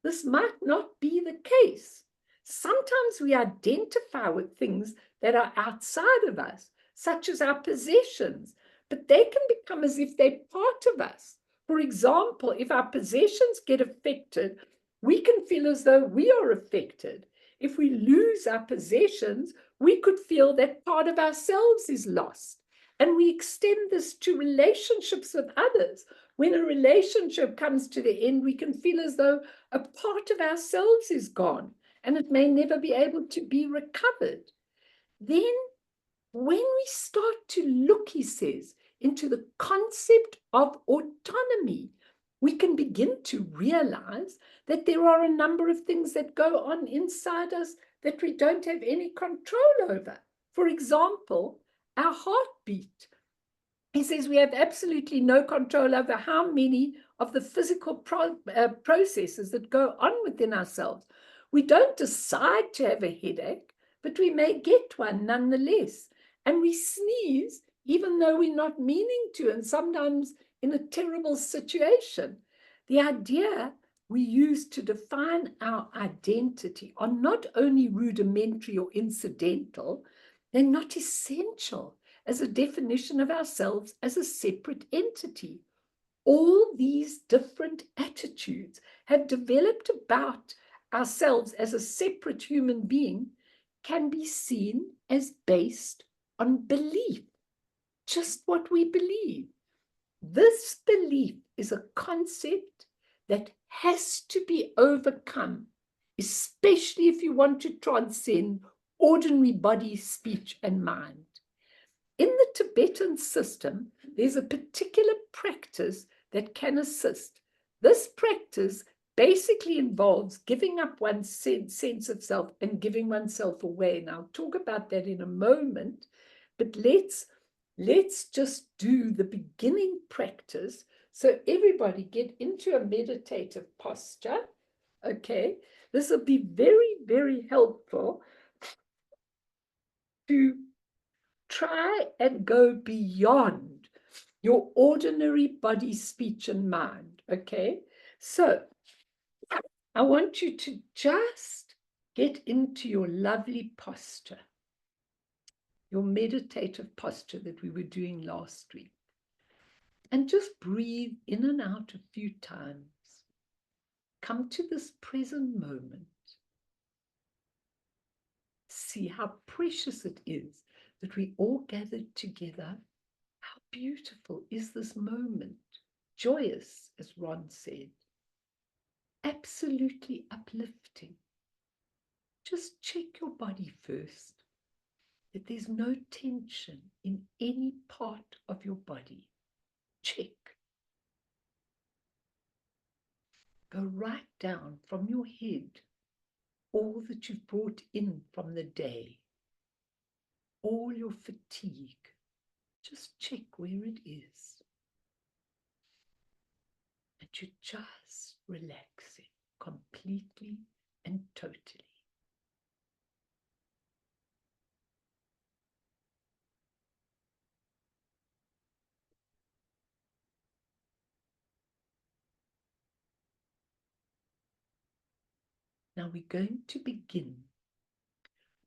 this might not be the case. Sometimes we identify with things that are outside of us, such as our possessions, but they can become as if they're part of us. For example, if our possessions get affected, we can feel as though we are affected. If we lose our possessions, we could feel that part of ourselves is lost. And we extend this to relationships with others. When a relationship comes to the end, we can feel as though a part of ourselves is gone and it may never be able to be recovered. Then, when we start to look, he says, into the concept of autonomy, we can begin to realize that there are a number of things that go on inside us that we don't have any control over. For example, our heartbeat. He says we have absolutely no control over how many of the physical processes that go on within ourselves. We don't decide to have a headache, but we may get one nonetheless. And we sneeze even though we're not meaning to, and sometimes in a terrible situation. The idea we use to define our identity are not only rudimentary or incidental, they're not essential as a definition of ourselves as a separate entity. All these different attitudes have developed about ourselves as a separate human being can be seen as based on belief, just what we believe. This belief is a concept that has to be overcome, especially if you want to transcend ordinary body, speech, and mind. In the Tibetan system, there's a particular practice that can assist. This practice basically involves giving up one's sense of self and giving oneself away. And I'll talk about that in a moment, but let's just do the beginning practice. So everybody get into a meditative posture. Okay, this will be very, very helpful to try and go beyond your ordinary body, speech, and mind. Okay, so I want you to just get into your lovely posture, your meditative posture that we were doing last week. And just breathe in and out a few times. Come to this present moment. see how precious it is that we all gathered together. How beautiful is this moment? Joyous, as Ron said. Absolutely uplifting. Just check your body first, that there's no tension in any part of your body. Check. Go right down from your head, all that you've brought in from the day, all your fatigue. Just check where it is. And you're just relaxing completely and totally. Now we're going to begin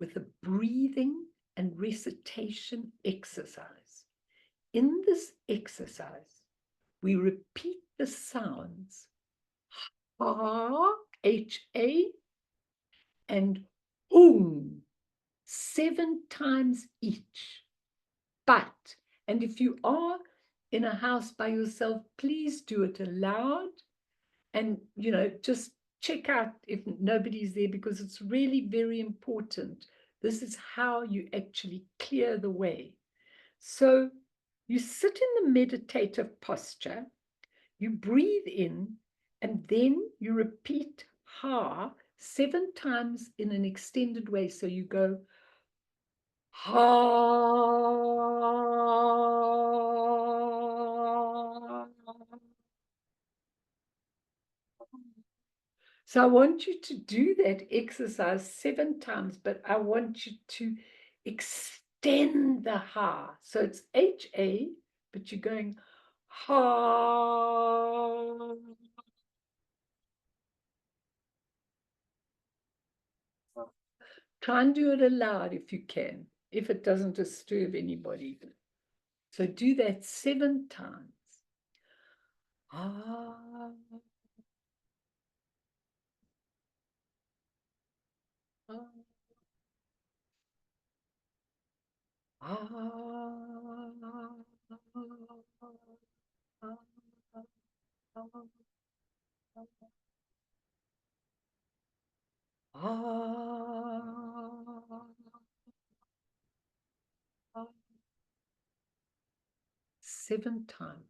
with a breathing and recitation exercise. In this exercise, we repeat the sounds ha, H-A, and hum, 7 times each. But, and if you are in a house by yourself, please do it aloud and, just check out if nobody's there, because it's really very important. This is how you actually clear the way. So you sit in the meditative posture, you breathe in, and then you repeat ha 7 times in an extended way. So you go ha. So I want you to do that exercise 7 times, but I want you to extend the ha. So it's H-A, but you're going ha. Try and do it aloud if you can, if it doesn't disturb anybody. So do that 7 times. Ah, ah, ah, ah. 7 times.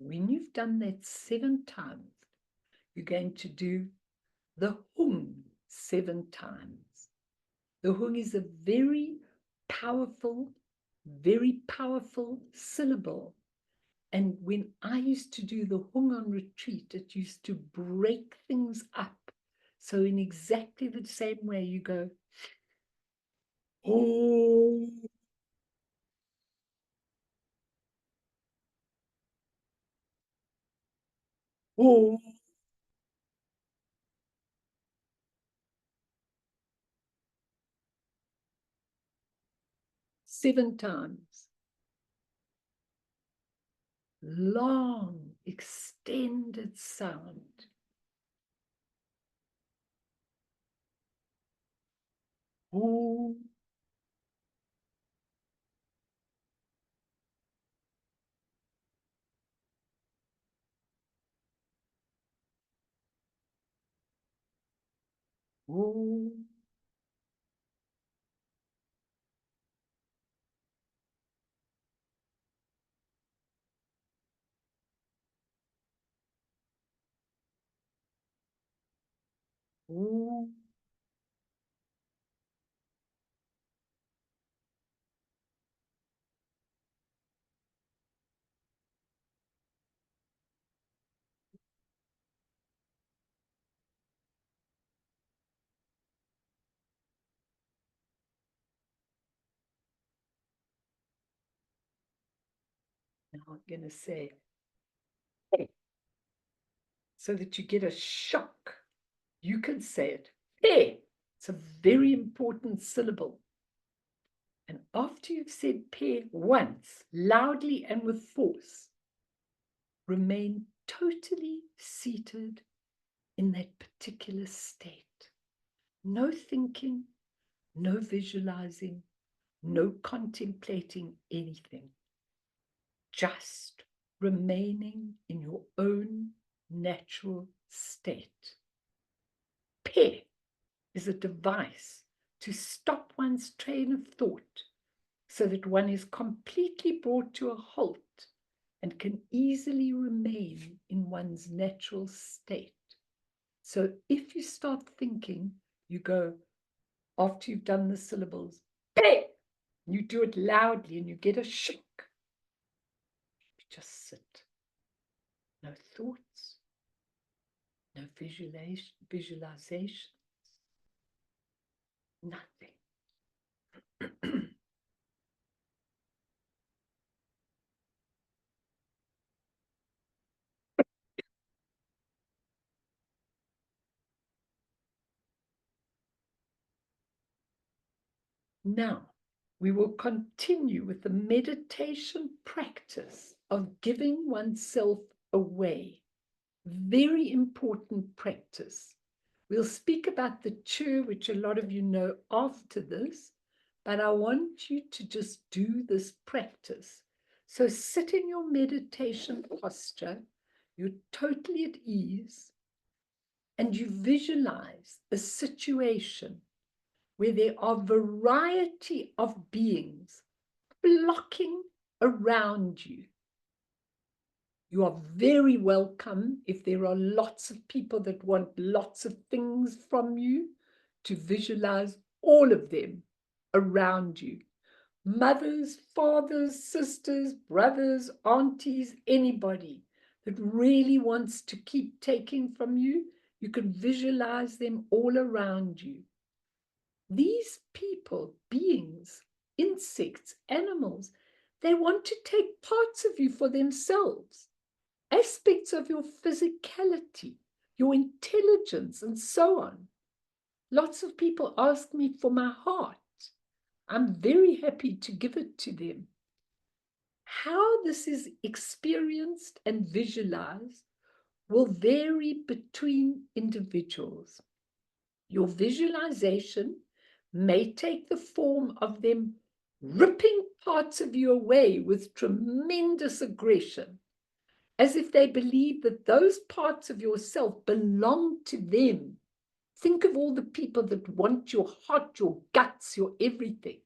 When you've done that 7 times, you're going to do the hung 7 times. The hung is a very powerful syllable. And when I used to do the hung on retreat, it used to break things up. So in exactly the same way, you go, oh, oh, 7 times. Long, extended sound. Oh, oh. Oh, Now I'm going to say, so that you get a shock. You can say it. Pe. It's a very important syllable. And after you've said pe once, loudly and with force, remain totally seated in that particular state. No thinking, no visualizing, no contemplating anything. Just remaining in your own natural state. Pe is a device to stop one's train of thought so that one is completely brought to a halt and can easily remain in one's natural state. So if you start thinking, you go, after you've done the syllables, Pe! You do it loudly and you get a shock. You just sit. No thoughts, no visualization, nothing. Now, we will continue with the meditation practice of giving oneself away. Very important practice. We'll speak about the chu, which a lot of you know after this, but I want you to just do this practice. So sit in your meditation posture, you're totally at ease, and you visualize a situation where there are a variety of beings flocking around you. You are very welcome if there are lots of people that want lots of things from you to visualize all of them around you. Mothers, fathers, sisters, brothers, aunties, anybody that really wants to keep taking from you, you can visualize them all around you. These people, beings, insects, animals, they want to take parts of you for themselves, aspects of your physicality, your intelligence, and so on. Lots of people ask me for my heart. I'm very happy to give it to them. How this is experienced and visualized will vary between individuals. Your visualization may take the form of them ripping parts of you away with tremendous aggression, as if they believe that those parts of yourself belong to them. Think of all the people that want your heart, your guts, your everything.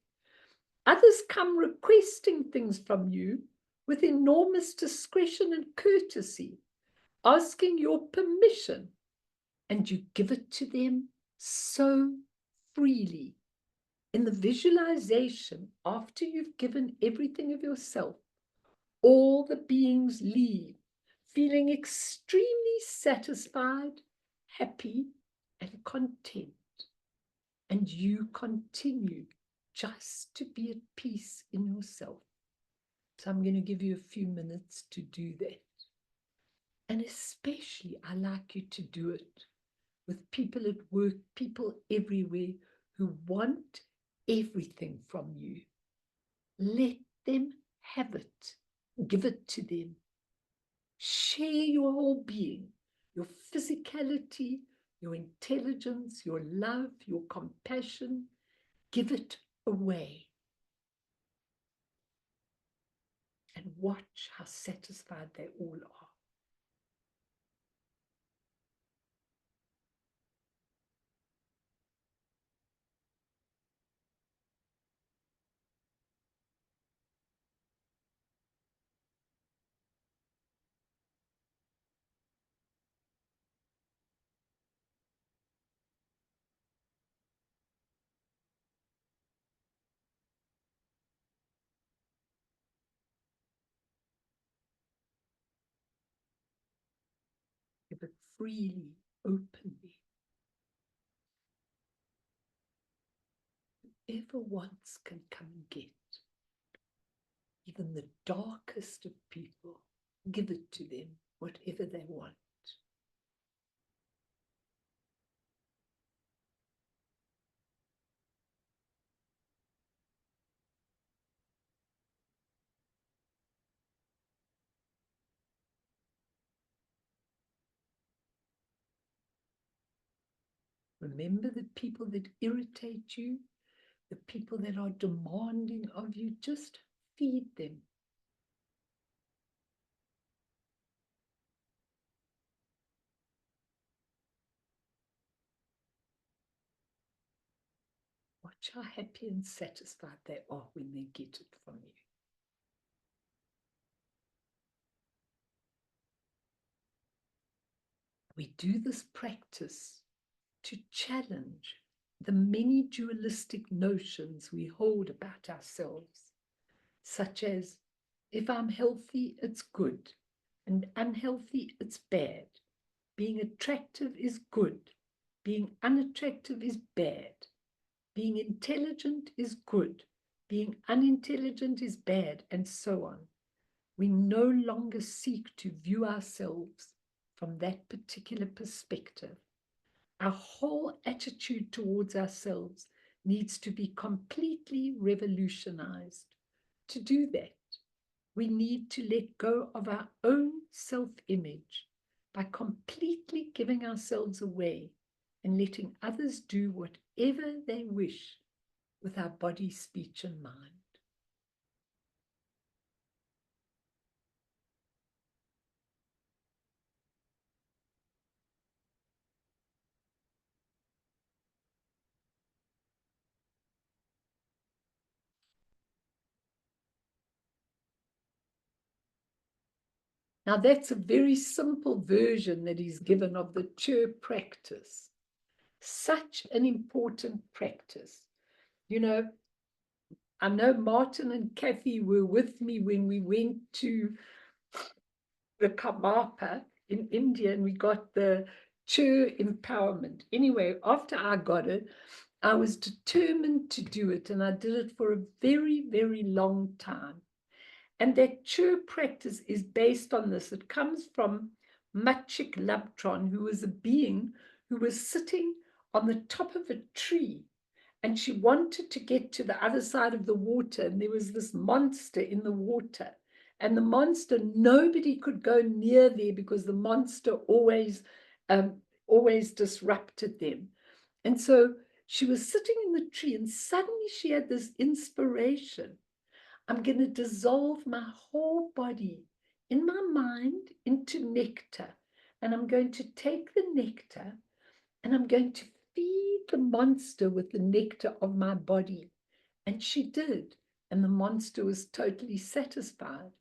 Others come requesting things from you with enormous discretion and courtesy, asking your permission, and you give it to them so freely. In the visualization, after you've given everything of yourself, all the beings leave feeling extremely satisfied, happy, and content. And you continue just to be at peace in yourself. So I'm going to give you a few minutes to do that. And especially, I like you to do it with people at work, people everywhere who want everything from you. Let them have it. Give it to them. Share your whole being, your physicality, your intelligence, your love, your compassion. Give it away. And watch how satisfied they all are. Give it freely, openly. Whoever wants can come and get. even the darkest of people. Give it to them, whatever they want. Remember the people that irritate you, the people that are demanding of you, just feed them. Watch how happy and satisfied they are when they get it from you. We do this practice to challenge the many dualistic notions we hold about ourselves, such as, if I'm healthy, it's good, and unhealthy, it's bad. Being attractive is good, being unattractive is bad. Being intelligent is good, being unintelligent is bad, and so on. We no longer seek to view ourselves from that particular perspective. Our whole attitude towards ourselves needs to be completely revolutionized. To do that, we need to let go of our own self-image by completely giving ourselves away and letting others do whatever they wish with our body, speech, and mind. Now, that's a very simple version that is given of the chur practice. Such an important practice. You know, I know Martin and Kathy were with me when we went to the Kamapa in India and we got the chur empowerment. Anyway, after I got it, I was determined to do it, and I did it for a very, very long time. And that chur practice is based on this. It comes from Machik Labtron, who was a being who was sitting on the top of a tree, and she wanted to get to the other side of the water, and there was this monster in the water. And the monster, nobody could go near there because the monster always disrupted them. And so she was sitting in the tree, and suddenly she had this inspiration. I'm going to dissolve my whole body in my mind into nectar. And I'm going to take the nectar and I'm going to feed the monster with the nectar of my body. And she did. And the monster was totally satisfied.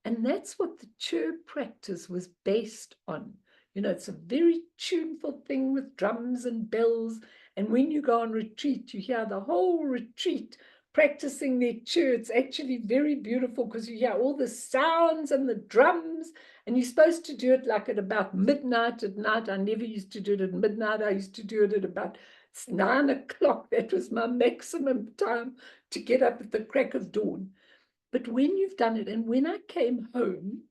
And that's what the chur practice was based on. You know, it's a very tuneful thing with drums and bells. And when you go on retreat, you hear the whole retreat practicing their chur. It's actually very beautiful because you hear all the sounds and the drums. And you're supposed to do it like at about midnight at night. I never used to do it at midnight. I used to do it at about 9 o'clock. That was my maximum time to get up at the crack of dawn. But when you've done it, and when I came home,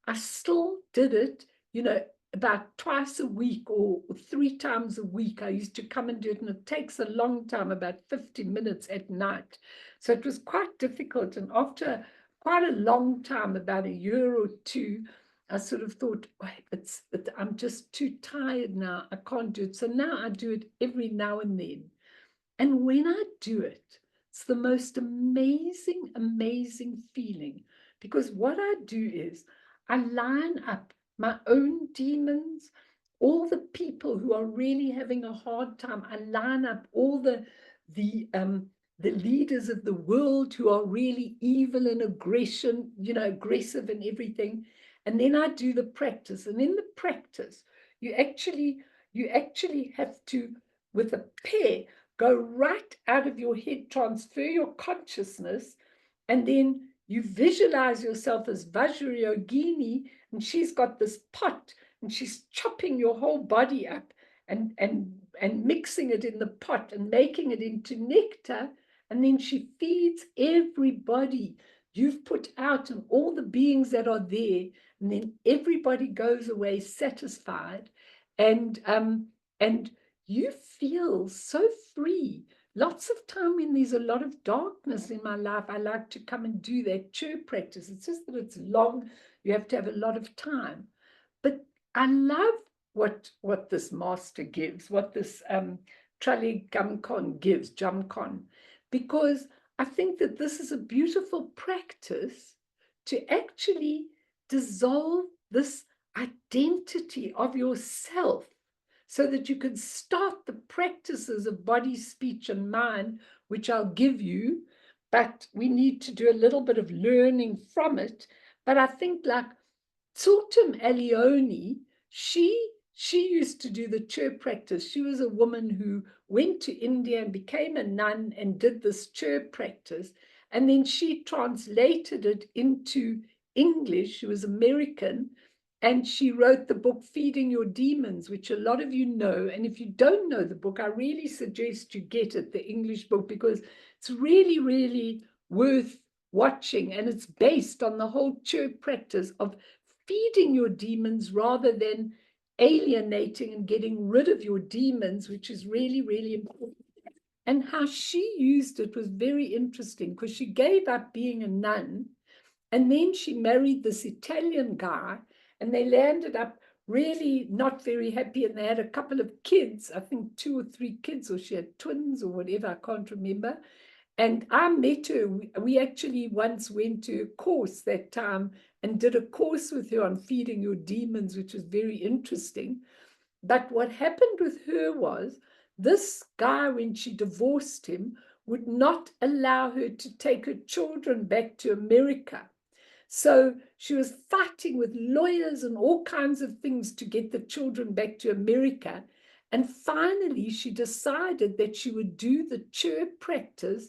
I still did it, you know, about twice a week or 3 times a week. I used to come and do it, and it takes a long time, about 50 minutes at night. So it was quite difficult. And after quite a long time, about a year or two, I sort of thought, I'm just too tired now. I can't do it. So now I do it every now and then. And when I do it, it's the most amazing, amazing feeling, because what I do is I line up my own demons, all the people who are really having a hard time. I line up all the leaders of the world who are really evil and aggressive and everything. And then I do the practice. And in the practice, you actually have to, with a pair, go right out of your head, transfer your consciousness, and then you visualize yourself as Vajrayogini, and she's got this pot, and she's chopping your whole body up and mixing it in the pot and making it into nectar, and then she feeds everybody you've put out and all the beings that are there, and then everybody goes away satisfied, and you feel so free. Lots of time when there's a lot of darkness in my life, I like to come and do that chirp practice. It's just that it's long, you have to have a lot of time. But I love what this master gives, what this Trali Gamkon gives, Jamkon, because I think that this is a beautiful practice to actually dissolve this identity of yourself so that you can start the practices of body, speech, and mind, which I'll give you, but we need to do a little bit of learning from it. But I think like Tsultum Alioni, she used to do the chur practice. She was a woman who went to India and became a nun and did this chur practice. And then she translated it into English. She was American. And she wrote the book Feeding Your Demons, which a lot of you know. And if you don't know the book, I really suggest you get it, the English book, because it's really, really worth watching. And it's based on the whole church practice of feeding your demons rather than alienating and getting rid of your demons, which is really, really important. And how she used it was very interesting because she gave up being a nun and then she married this Italian guy, and they landed up really not very happy. And they had a couple of kids, I think 2 or 3 kids, or she had twins or whatever, I can't remember. And I met her. We actually once went to a course that time and did a course with her on feeding your demons, which was very interesting. But what happened with her was this guy, when she divorced him, would not allow her to take her children back to America. So she was fighting with lawyers and all kinds of things to get the children back to America. And finally, she decided that she would do the church practice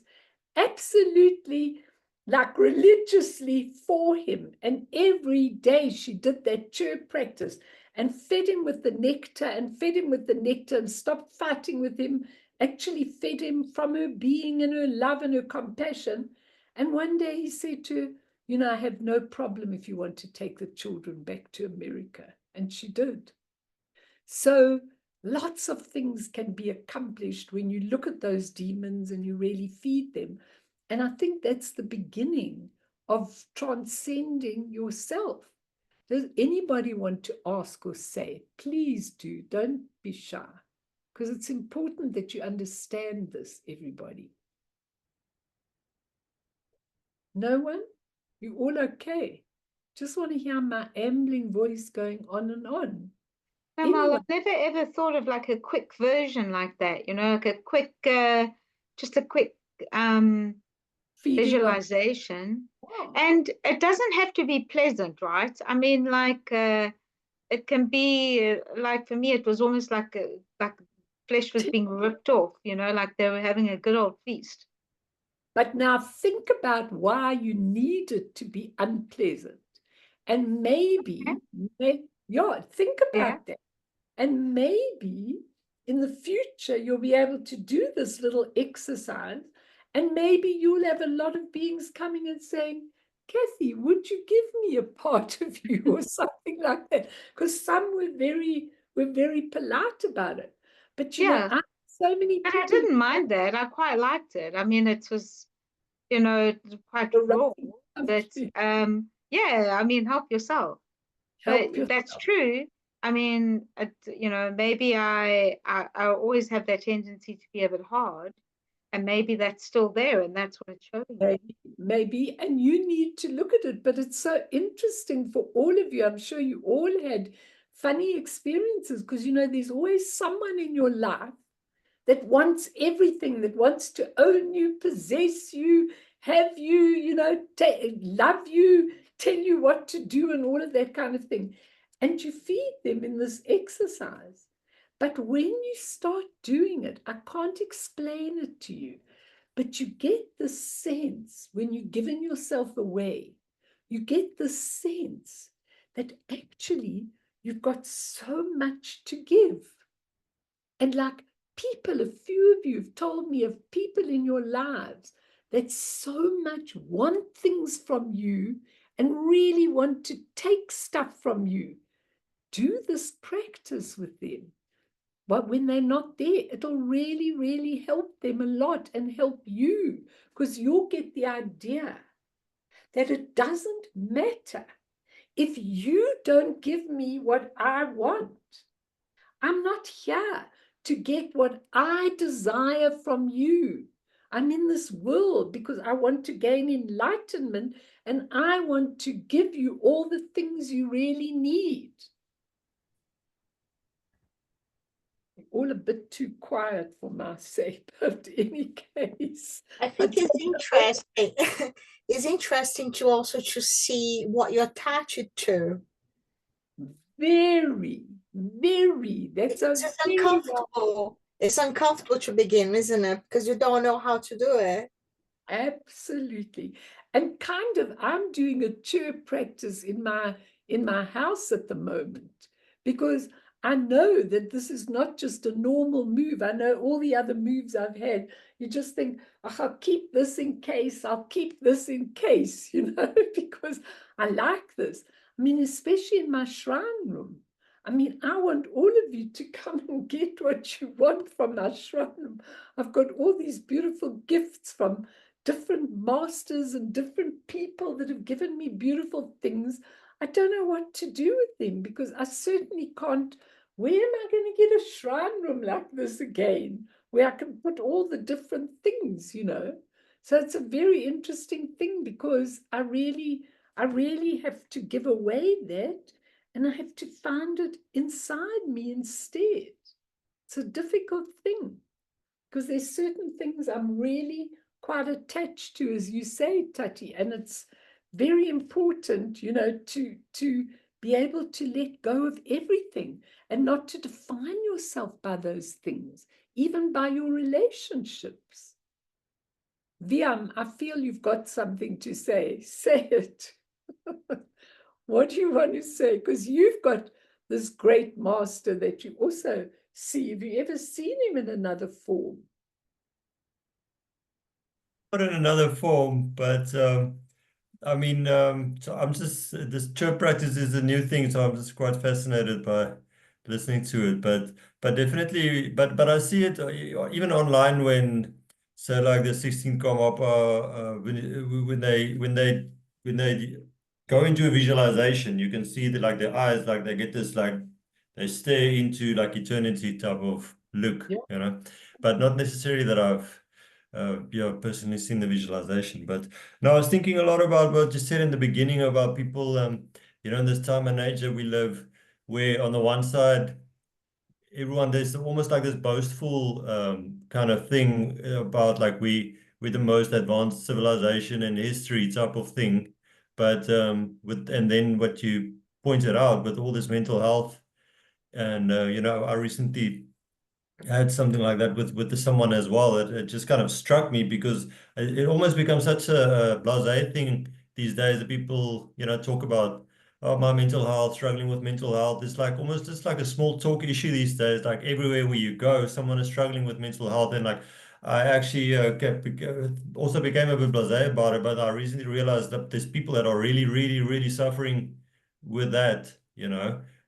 absolutely like religiously for him. And every day she did that chirp practice and fed him with the nectar and fed him with the nectar and stopped fighting with him, actually fed him from her being and her love and her compassion. And one day he said to her, you know, I have no problem if you want to take the children back to America. And she did. So lots of things can be accomplished when you look at those demons and you really feed them. And I think that's the beginning of transcending yourself. Does anybody want to ask or say? Please do. Don't be shy. Because it's important that you understand this, everybody. No one? You all okay? Just want to hear my ambling voice going on and on. No, Mal, I've never ever thought of like a quick version like that, you know, like a quick, just a quick visualization. Wow. And it doesn't have to be pleasant, right? I mean, like it can be like for me, it was almost like flesh was being ripped off, you know, like they were having a good old feast. But now think about why you need it to be unpleasant. And maybe, think about that. And maybe in the future, you'll be able to do this little exercise. And maybe you'll have a lot of beings coming and saying, Kathy, would you give me a part of you or something like that? Because some were very polite about it. But you know, so many people. And I didn't mind that. I quite liked it. I mean, it was, you know, quite raw. But yeah, I mean, help yourself. That's true. I mean, you know, maybe I always have that tendency to be a bit hard, and maybe that's still there, and that's what it's showing. Maybe, and you need to look at it. But it's so interesting for all of you. I'm sure you all had funny experiences because, you know, there's always someone in your life that wants everything, that wants to own you, possess you, have you, you know, love you, tell you what to do and all of that kind of thing. And you feed them in this exercise. But when you start doing it, I can't explain it to you, but you get the sense when you're giving yourself away, you get the sense that actually you've got so much to give. And like people, a few of you have told me of people in your lives that so much want things from you and really want to take stuff from you, do this practice with them. But when they're not there, it'll really, really help them a lot and help you, because you'll get the idea that it doesn't matter if you don't give me what I want. I'm not here to get what I desire from you. I'm in this world because I want to gain enlightenment, and I want to give you all the things you really need. All a bit too quiet for my sake, but in any case. I think it's interesting. It's interesting to also to see what you're attached to. Very, very. That's a It's just very uncomfortable. It's uncomfortable to begin, isn't it? Because you don't know how to do it. absolutely. And kind of, I'm doing a chair practice in my house at the moment, because I know that this is not just a normal move. I know all the other moves I've had. You just think, oh, I'll keep this in case, I'll keep this in case, because I like this. I mean, especially in my shrine room. I mean, I want all of you to come and get what you want from my shrine room. I've got all these beautiful gifts from different masters and different people that have given me beautiful things. I don't know what to do with them, because I certainly can't. Where am I going to get a shrine room like this again, where I can put all the different things, So it's a very interesting thing, because I really have to give away that, and I have to find it inside me instead. It's a difficult thing, because there's certain things I'm really quite attached to, as you say, Tati, and it's very important, to be able to let go of everything and not to define yourself by those things, even by your relationships. Viam, I feel you've got something to say. Say it. What do you want to say? Because you've got this great master that you also see. Have you ever seen him in another form? Not in another form, but I mean, so I'm just, this chirp practice is a new thing, so I'm just quite fascinated by listening to it. But definitely, but I see it even online when, so like the 16 Karmapa, when they go into a visualization, you can see that like their eyes, like they get this like they stare into like eternity type of look, Yeah. But not necessarily that I've personally seen the visualization. But no, I was thinking a lot about what you said in the beginning about people, in this time and age that we live, where on the one side, everyone, there's almost like this boastful kind of thing about like we're the most advanced civilization in history type of thing. But and then what you pointed out with all this mental health, and I recently had something like that with someone as well. It just kind of struck me because it almost becomes such a blasé thing these days that people, talk about, oh, my mental health, struggling with mental health. It's like almost just like a small talk issue these days. Like everywhere where you go, someone is struggling with mental health. And like I actually also became a bit blasé about it, but I recently realized that there's people that are really, really, really suffering with that.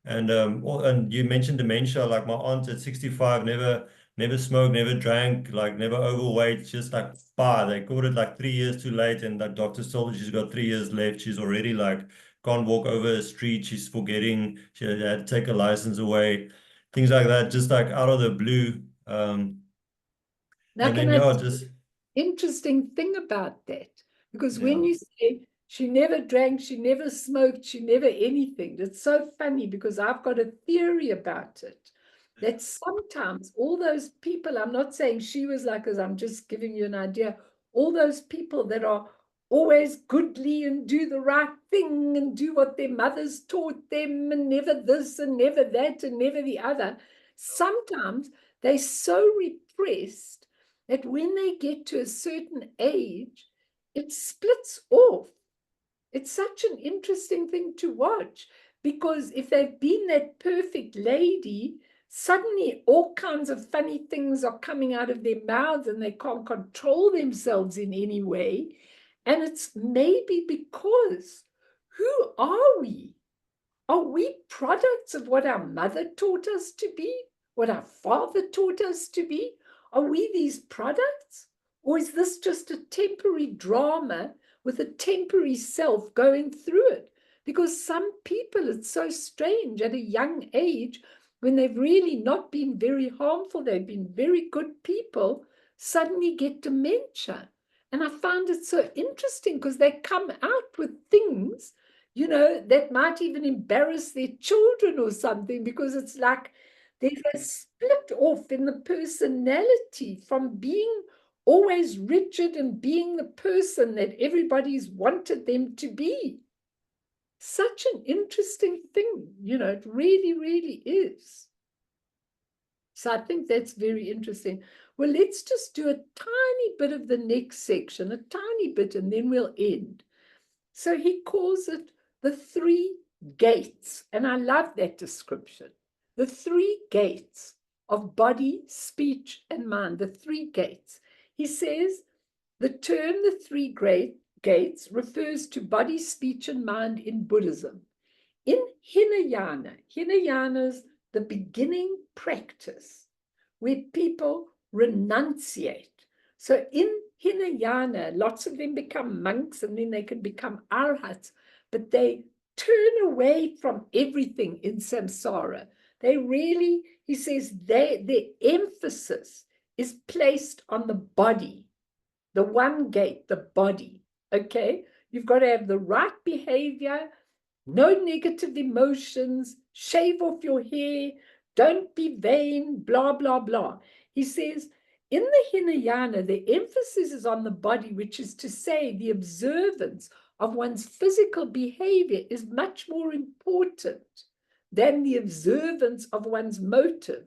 And you mentioned dementia, like my aunt at 65, never smoked, never drank, like never overweight, just like they caught it like 3 years too late, and the doctor told her she's got 3 years left. She's already like can't walk over a street, she's forgetting, she had to take a license away, things like that, just like out of the blue. Now, And can then I just interesting thing about that? Because when yeah. you say she never drank, she never smoked, she never anything, it's so funny, because I've got a theory about it, that sometimes all those people, I'm not saying she was like us, I'm just giving you an idea, all those people that are always goodly and do the right thing and do what their mothers taught them, and never this and never that and never the other, sometimes they're so repressed that when they get to a certain age, it splits off. It's such an interesting thing to watch, because if they've been that perfect lady, suddenly all kinds of funny things are coming out of their mouths and they can't control themselves in any way. And it's maybe because, who are we? Are we products of what our mother taught us to be? What our father taught us to be? Are we these products? Or is this just a temporary drama with a temporary self going through it? Because some people, it's so strange, at a young age, when they've really not been very harmful, they've been very good people, suddenly get dementia. And I find it so interesting because they come out with things, you know, that might even embarrass their children or something, because it's like there's a split off in the personality from being always rigid and being the person that everybody's wanted them to be. Such an interesting thing, you know, it really, really is. So I think that's very interesting. Well, let's just do a tiny bit of the next section, a tiny bit, and then we'll end. So he calls it the 3 gates, and I love that description. The 3 gates of body, speech, and mind, the 3 gates. He says the term the 3 great gates refers to body, speech, and mind in Buddhism. In Hinayana is the beginning practice where people renunciate. So in Hinayana, lots of them become monks and then they can become arhats, but they turn away from everything in samsara. They really, he says, their emphasis is placed on the body, the 1 gate, the body, okay? You've got to have the right behavior, no negative emotions, shave off your hair, don't be vain, blah, blah, blah. He says, in the Hinayana, the emphasis is on the body, which is to say the observance of one's physical behavior is much more important than the observance of one's motive.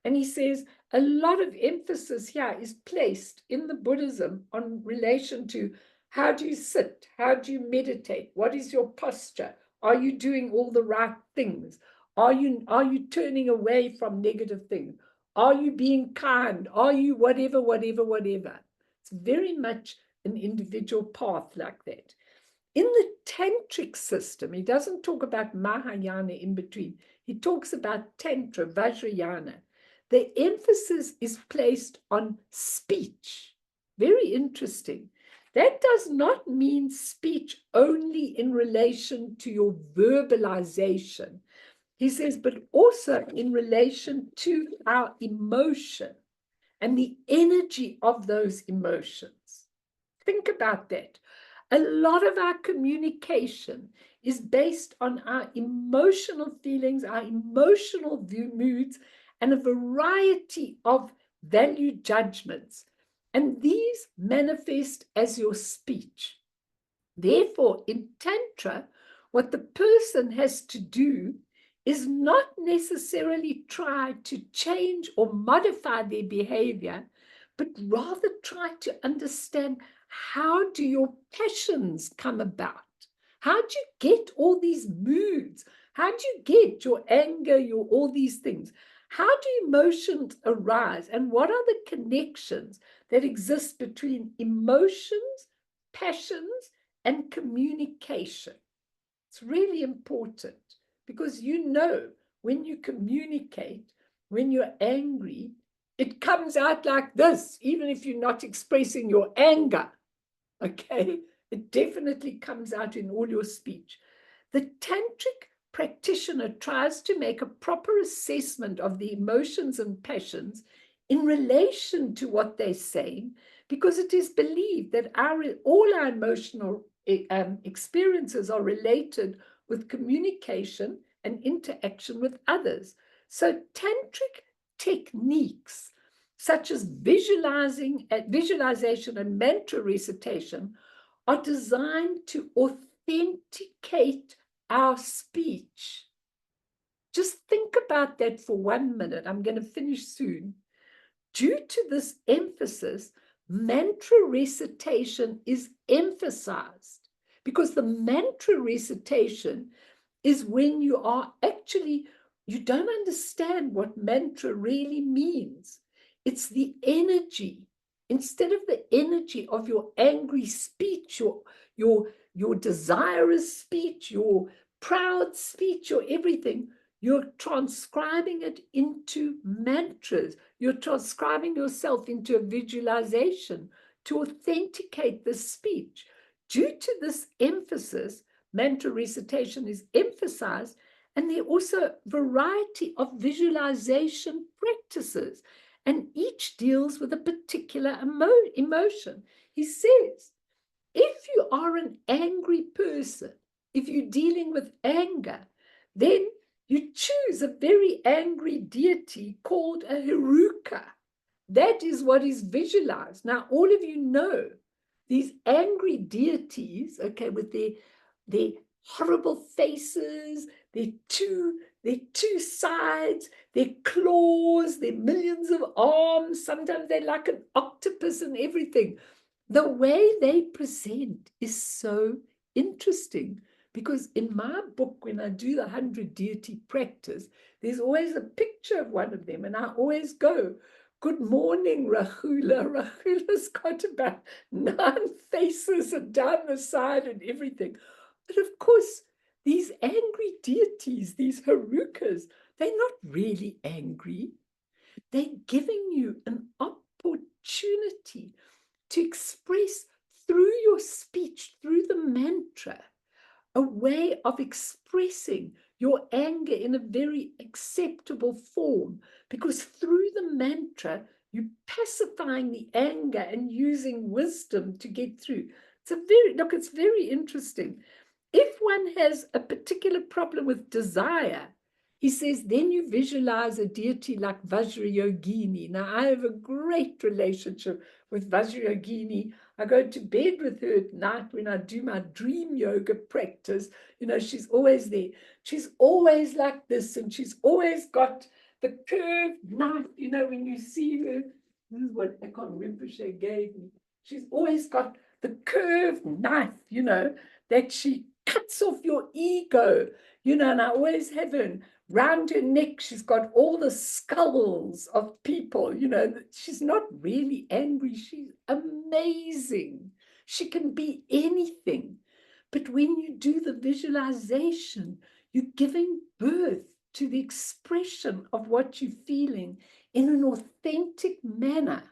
And he says a lot of emphasis here is placed in the Buddhism on relation to how do you sit, how do you meditate, what is your posture, are you doing all the right things, are you turning away from negative things, are you being kind, are you whatever. It's very much an individual path like that. In the tantric system, he doesn't talk about Mahayana in between. He talks about Tantra, Vajrayana. The emphasis is placed on speech. Very interesting. That does not mean speech only in relation to your verbalization. He says, but also in relation to our emotion and the energy of those emotions. Think about that. A lot of our communication is based on our emotional feelings, our emotional moods, and a variety of value judgments. And these manifest as your speech. Therefore, in Tantra, what the person has to do is not necessarily try to change or modify their behavior, but rather try to understand, how do your passions come about? How do you get all these moods? How do you get your anger, your all these things? How do emotions arise? And what are the connections that exist between emotions, passions, and communication? It's really important, because you know when you communicate, when you're angry, it comes out like this, even if you're not expressing your anger. Okay, it definitely comes out in all your speech. The tantric practitioner tries to make a proper assessment of the emotions and passions in relation to what they're saying, because it is believed that all our emotional experiences are related with communication and interaction with others. So tantric techniques such as visualization and mantra recitation are designed to authenticate our speech. Just think about that for 1 minute. I'm going to finish soon. Due to this emphasis, mantra recitation is emphasized, because the mantra recitation is when you are actually, you don't understand what mantra really means. It's the energy. Instead of the energy of your angry speech, your desirous speech, your proud speech, your everything, you're transcribing it into mantras. You're transcribing yourself into a visualization to authenticate the speech. Due to this emphasis, mantra recitation is emphasized, and there are also a variety of visualization practices, and each deals with a particular emotion. He says, if you are an angry person, if you're dealing with anger, then you choose a very angry deity called a Heruka. That is what is visualized. Now, all of you know these angry deities, okay, with their horrible faces, their two sides, their claws, their millions of arms. Sometimes they're like an octopus and everything. The way they present is so interesting, because in my book, when I do the 100 deity practice, there's always a picture of one of them, and I always go, good morning, Rahula. Rahula's got about 9 faces and down the side and everything. But of course, these angry deities, these Herukas, they're not really angry. They're giving you an opportunity to express through your speech, through the mantra, a way of expressing your anger in a very acceptable form, because through the mantra, you're pacifying the anger and using wisdom to get through. It's very interesting. If one has a particular problem with desire, he says, then you visualize a deity like Vajrayogini. Now, I have a great relationship with Vajrayogini. I go to bed with her at night when I do my dream yoga practice. You know, she's always there. She's always like this, and she's always got the curved knife. You know, when you see her, this is what Ekon Rinpoche gave me. She's always got the curved knife, you know, that she cuts off your ego, you know, and I always have her round her neck. She's got all the skulls of people, you know. She's not really angry. She's amazing. She can be anything. But when you do the visualization, you're giving birth to the expression of what you're feeling in an authentic manner.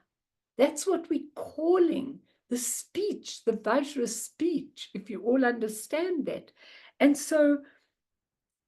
That's what we're calling the speech, the Vajra speech, if you all understand that. And so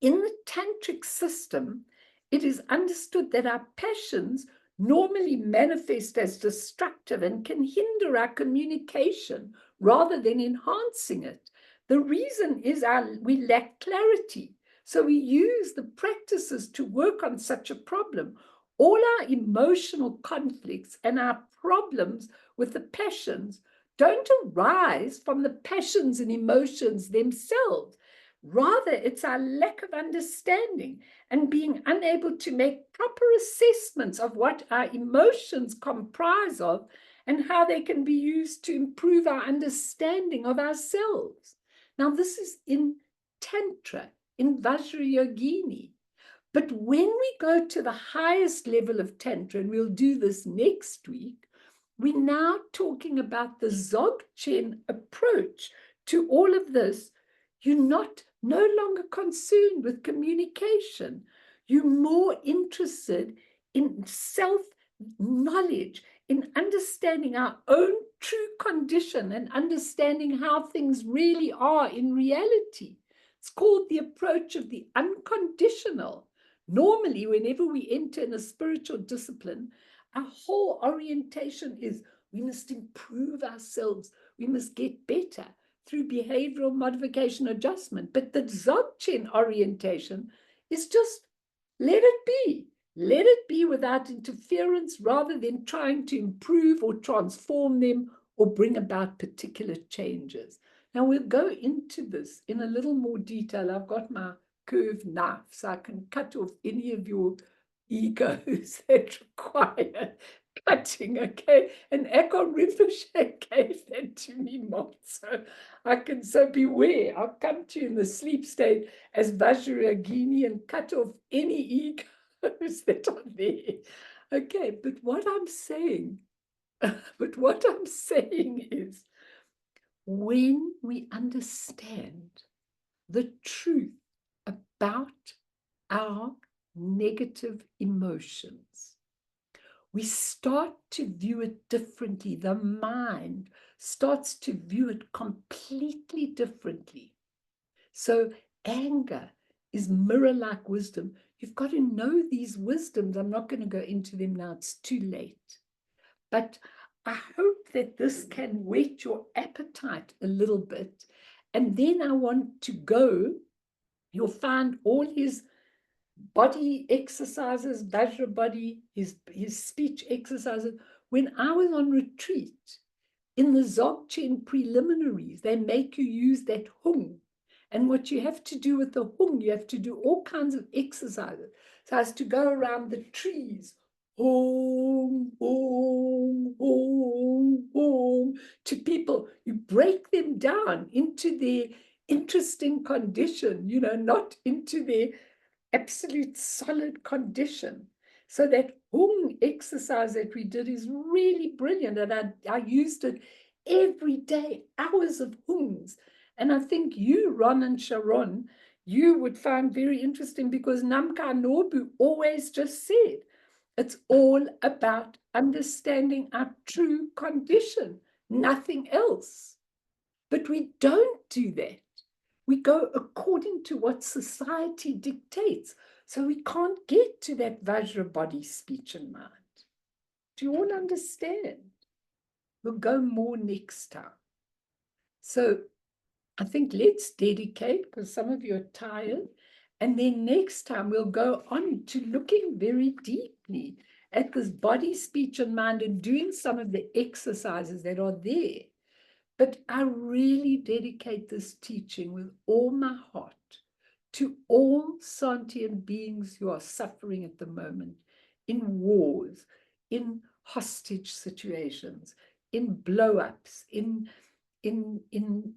in the tantric system, it is understood that our passions normally manifest as destructive and can hinder our communication rather than enhancing it. The reason is we lack clarity. So we use the practices to work on such a problem. All our emotional conflicts and our problems with the passions don't arise from the passions and emotions themselves. Rather, it's our lack of understanding and being unable to make proper assessments of what our emotions comprise of and how they can be used to improve our understanding of ourselves. Now, this is in Tantra, in Vajrayogini. But when we go to the highest level of Tantra, and we'll do this next week, we're now talking about the Dzogchen approach to all of this. You're no longer concerned with communication. You're more interested in self-knowledge, in understanding our own true condition and understanding how things really are in reality. It's called the approach of the unconditional. Normally, whenever we enter in a spiritual discipline, our whole orientation is we must improve ourselves. We must get better through behavioral modification adjustment. But the Dzogchen orientation is just let it be. Let it be without interference rather than trying to improve or transform them or bring about particular changes. Now we'll go into this in a little more detail. I've got my curved knife so I can cut off any of your egos that require cutting, okay? And Ekon Rinpoche gave that to me, Mom. So I can, so beware, I'll come to you in the sleep state as Vajrayogini and cut off any egos that are there. Okay, but what I'm saying is, when we understand the truth about our negative emotions, we start to view it differently. The mind starts to view it completely differently. So anger is mirror-like wisdom. You've got to know these wisdoms. I'm not going to go into them now. It's too late. But I hope that this can whet your appetite a little bit. And then I want to go. You'll find all his body exercises, Vajra body, his speech exercises. When I was on retreat, in the Dzogchen preliminaries, they make you use that hung. And what you have to do with the hung, you have to do all kinds of exercises. So I was to go around the trees, hung, hung, hung, hung, to people. You break them down into their interesting condition, not into their absolute solid condition. So that hung exercise that we did is really brilliant. And I used it every day, hours of hungs. And I think you, Ron and Sharon, you would find very interesting, because Namka Nobu always just said, it's all about understanding our true condition, nothing else. But we don't do that. We go according to what society dictates. So we can't get to that Vajra body, speech, and mind. Do you all understand? We'll go more next time. So I think let's dedicate, because some of you are tired. And then next time we'll go on to looking very deeply at this body, speech, and mind, and doing some of the exercises that are there. But I really dedicate this teaching with all my heart to all sentient beings who are suffering at the moment in wars, in hostage situations, in blow-ups, in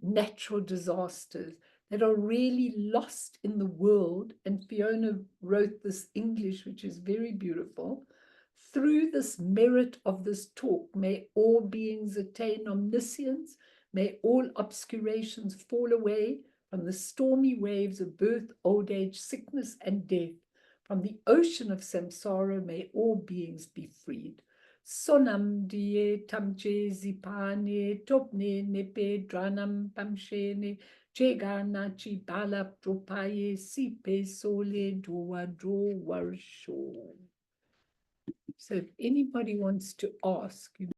natural disasters, that are really lost in the world. And Fiona wrote this English, which is very beautiful. Through this merit of this talk, may all beings attain omniscience. May all obscurations fall away from the stormy waves of birth, old age, sickness, and death. From the ocean of samsara, may all beings be freed. Sonam die tamche zipane topne nepe dranam pamshene chegana chi bala propaye sipe sole doa do warsho. So if anybody wants to ask,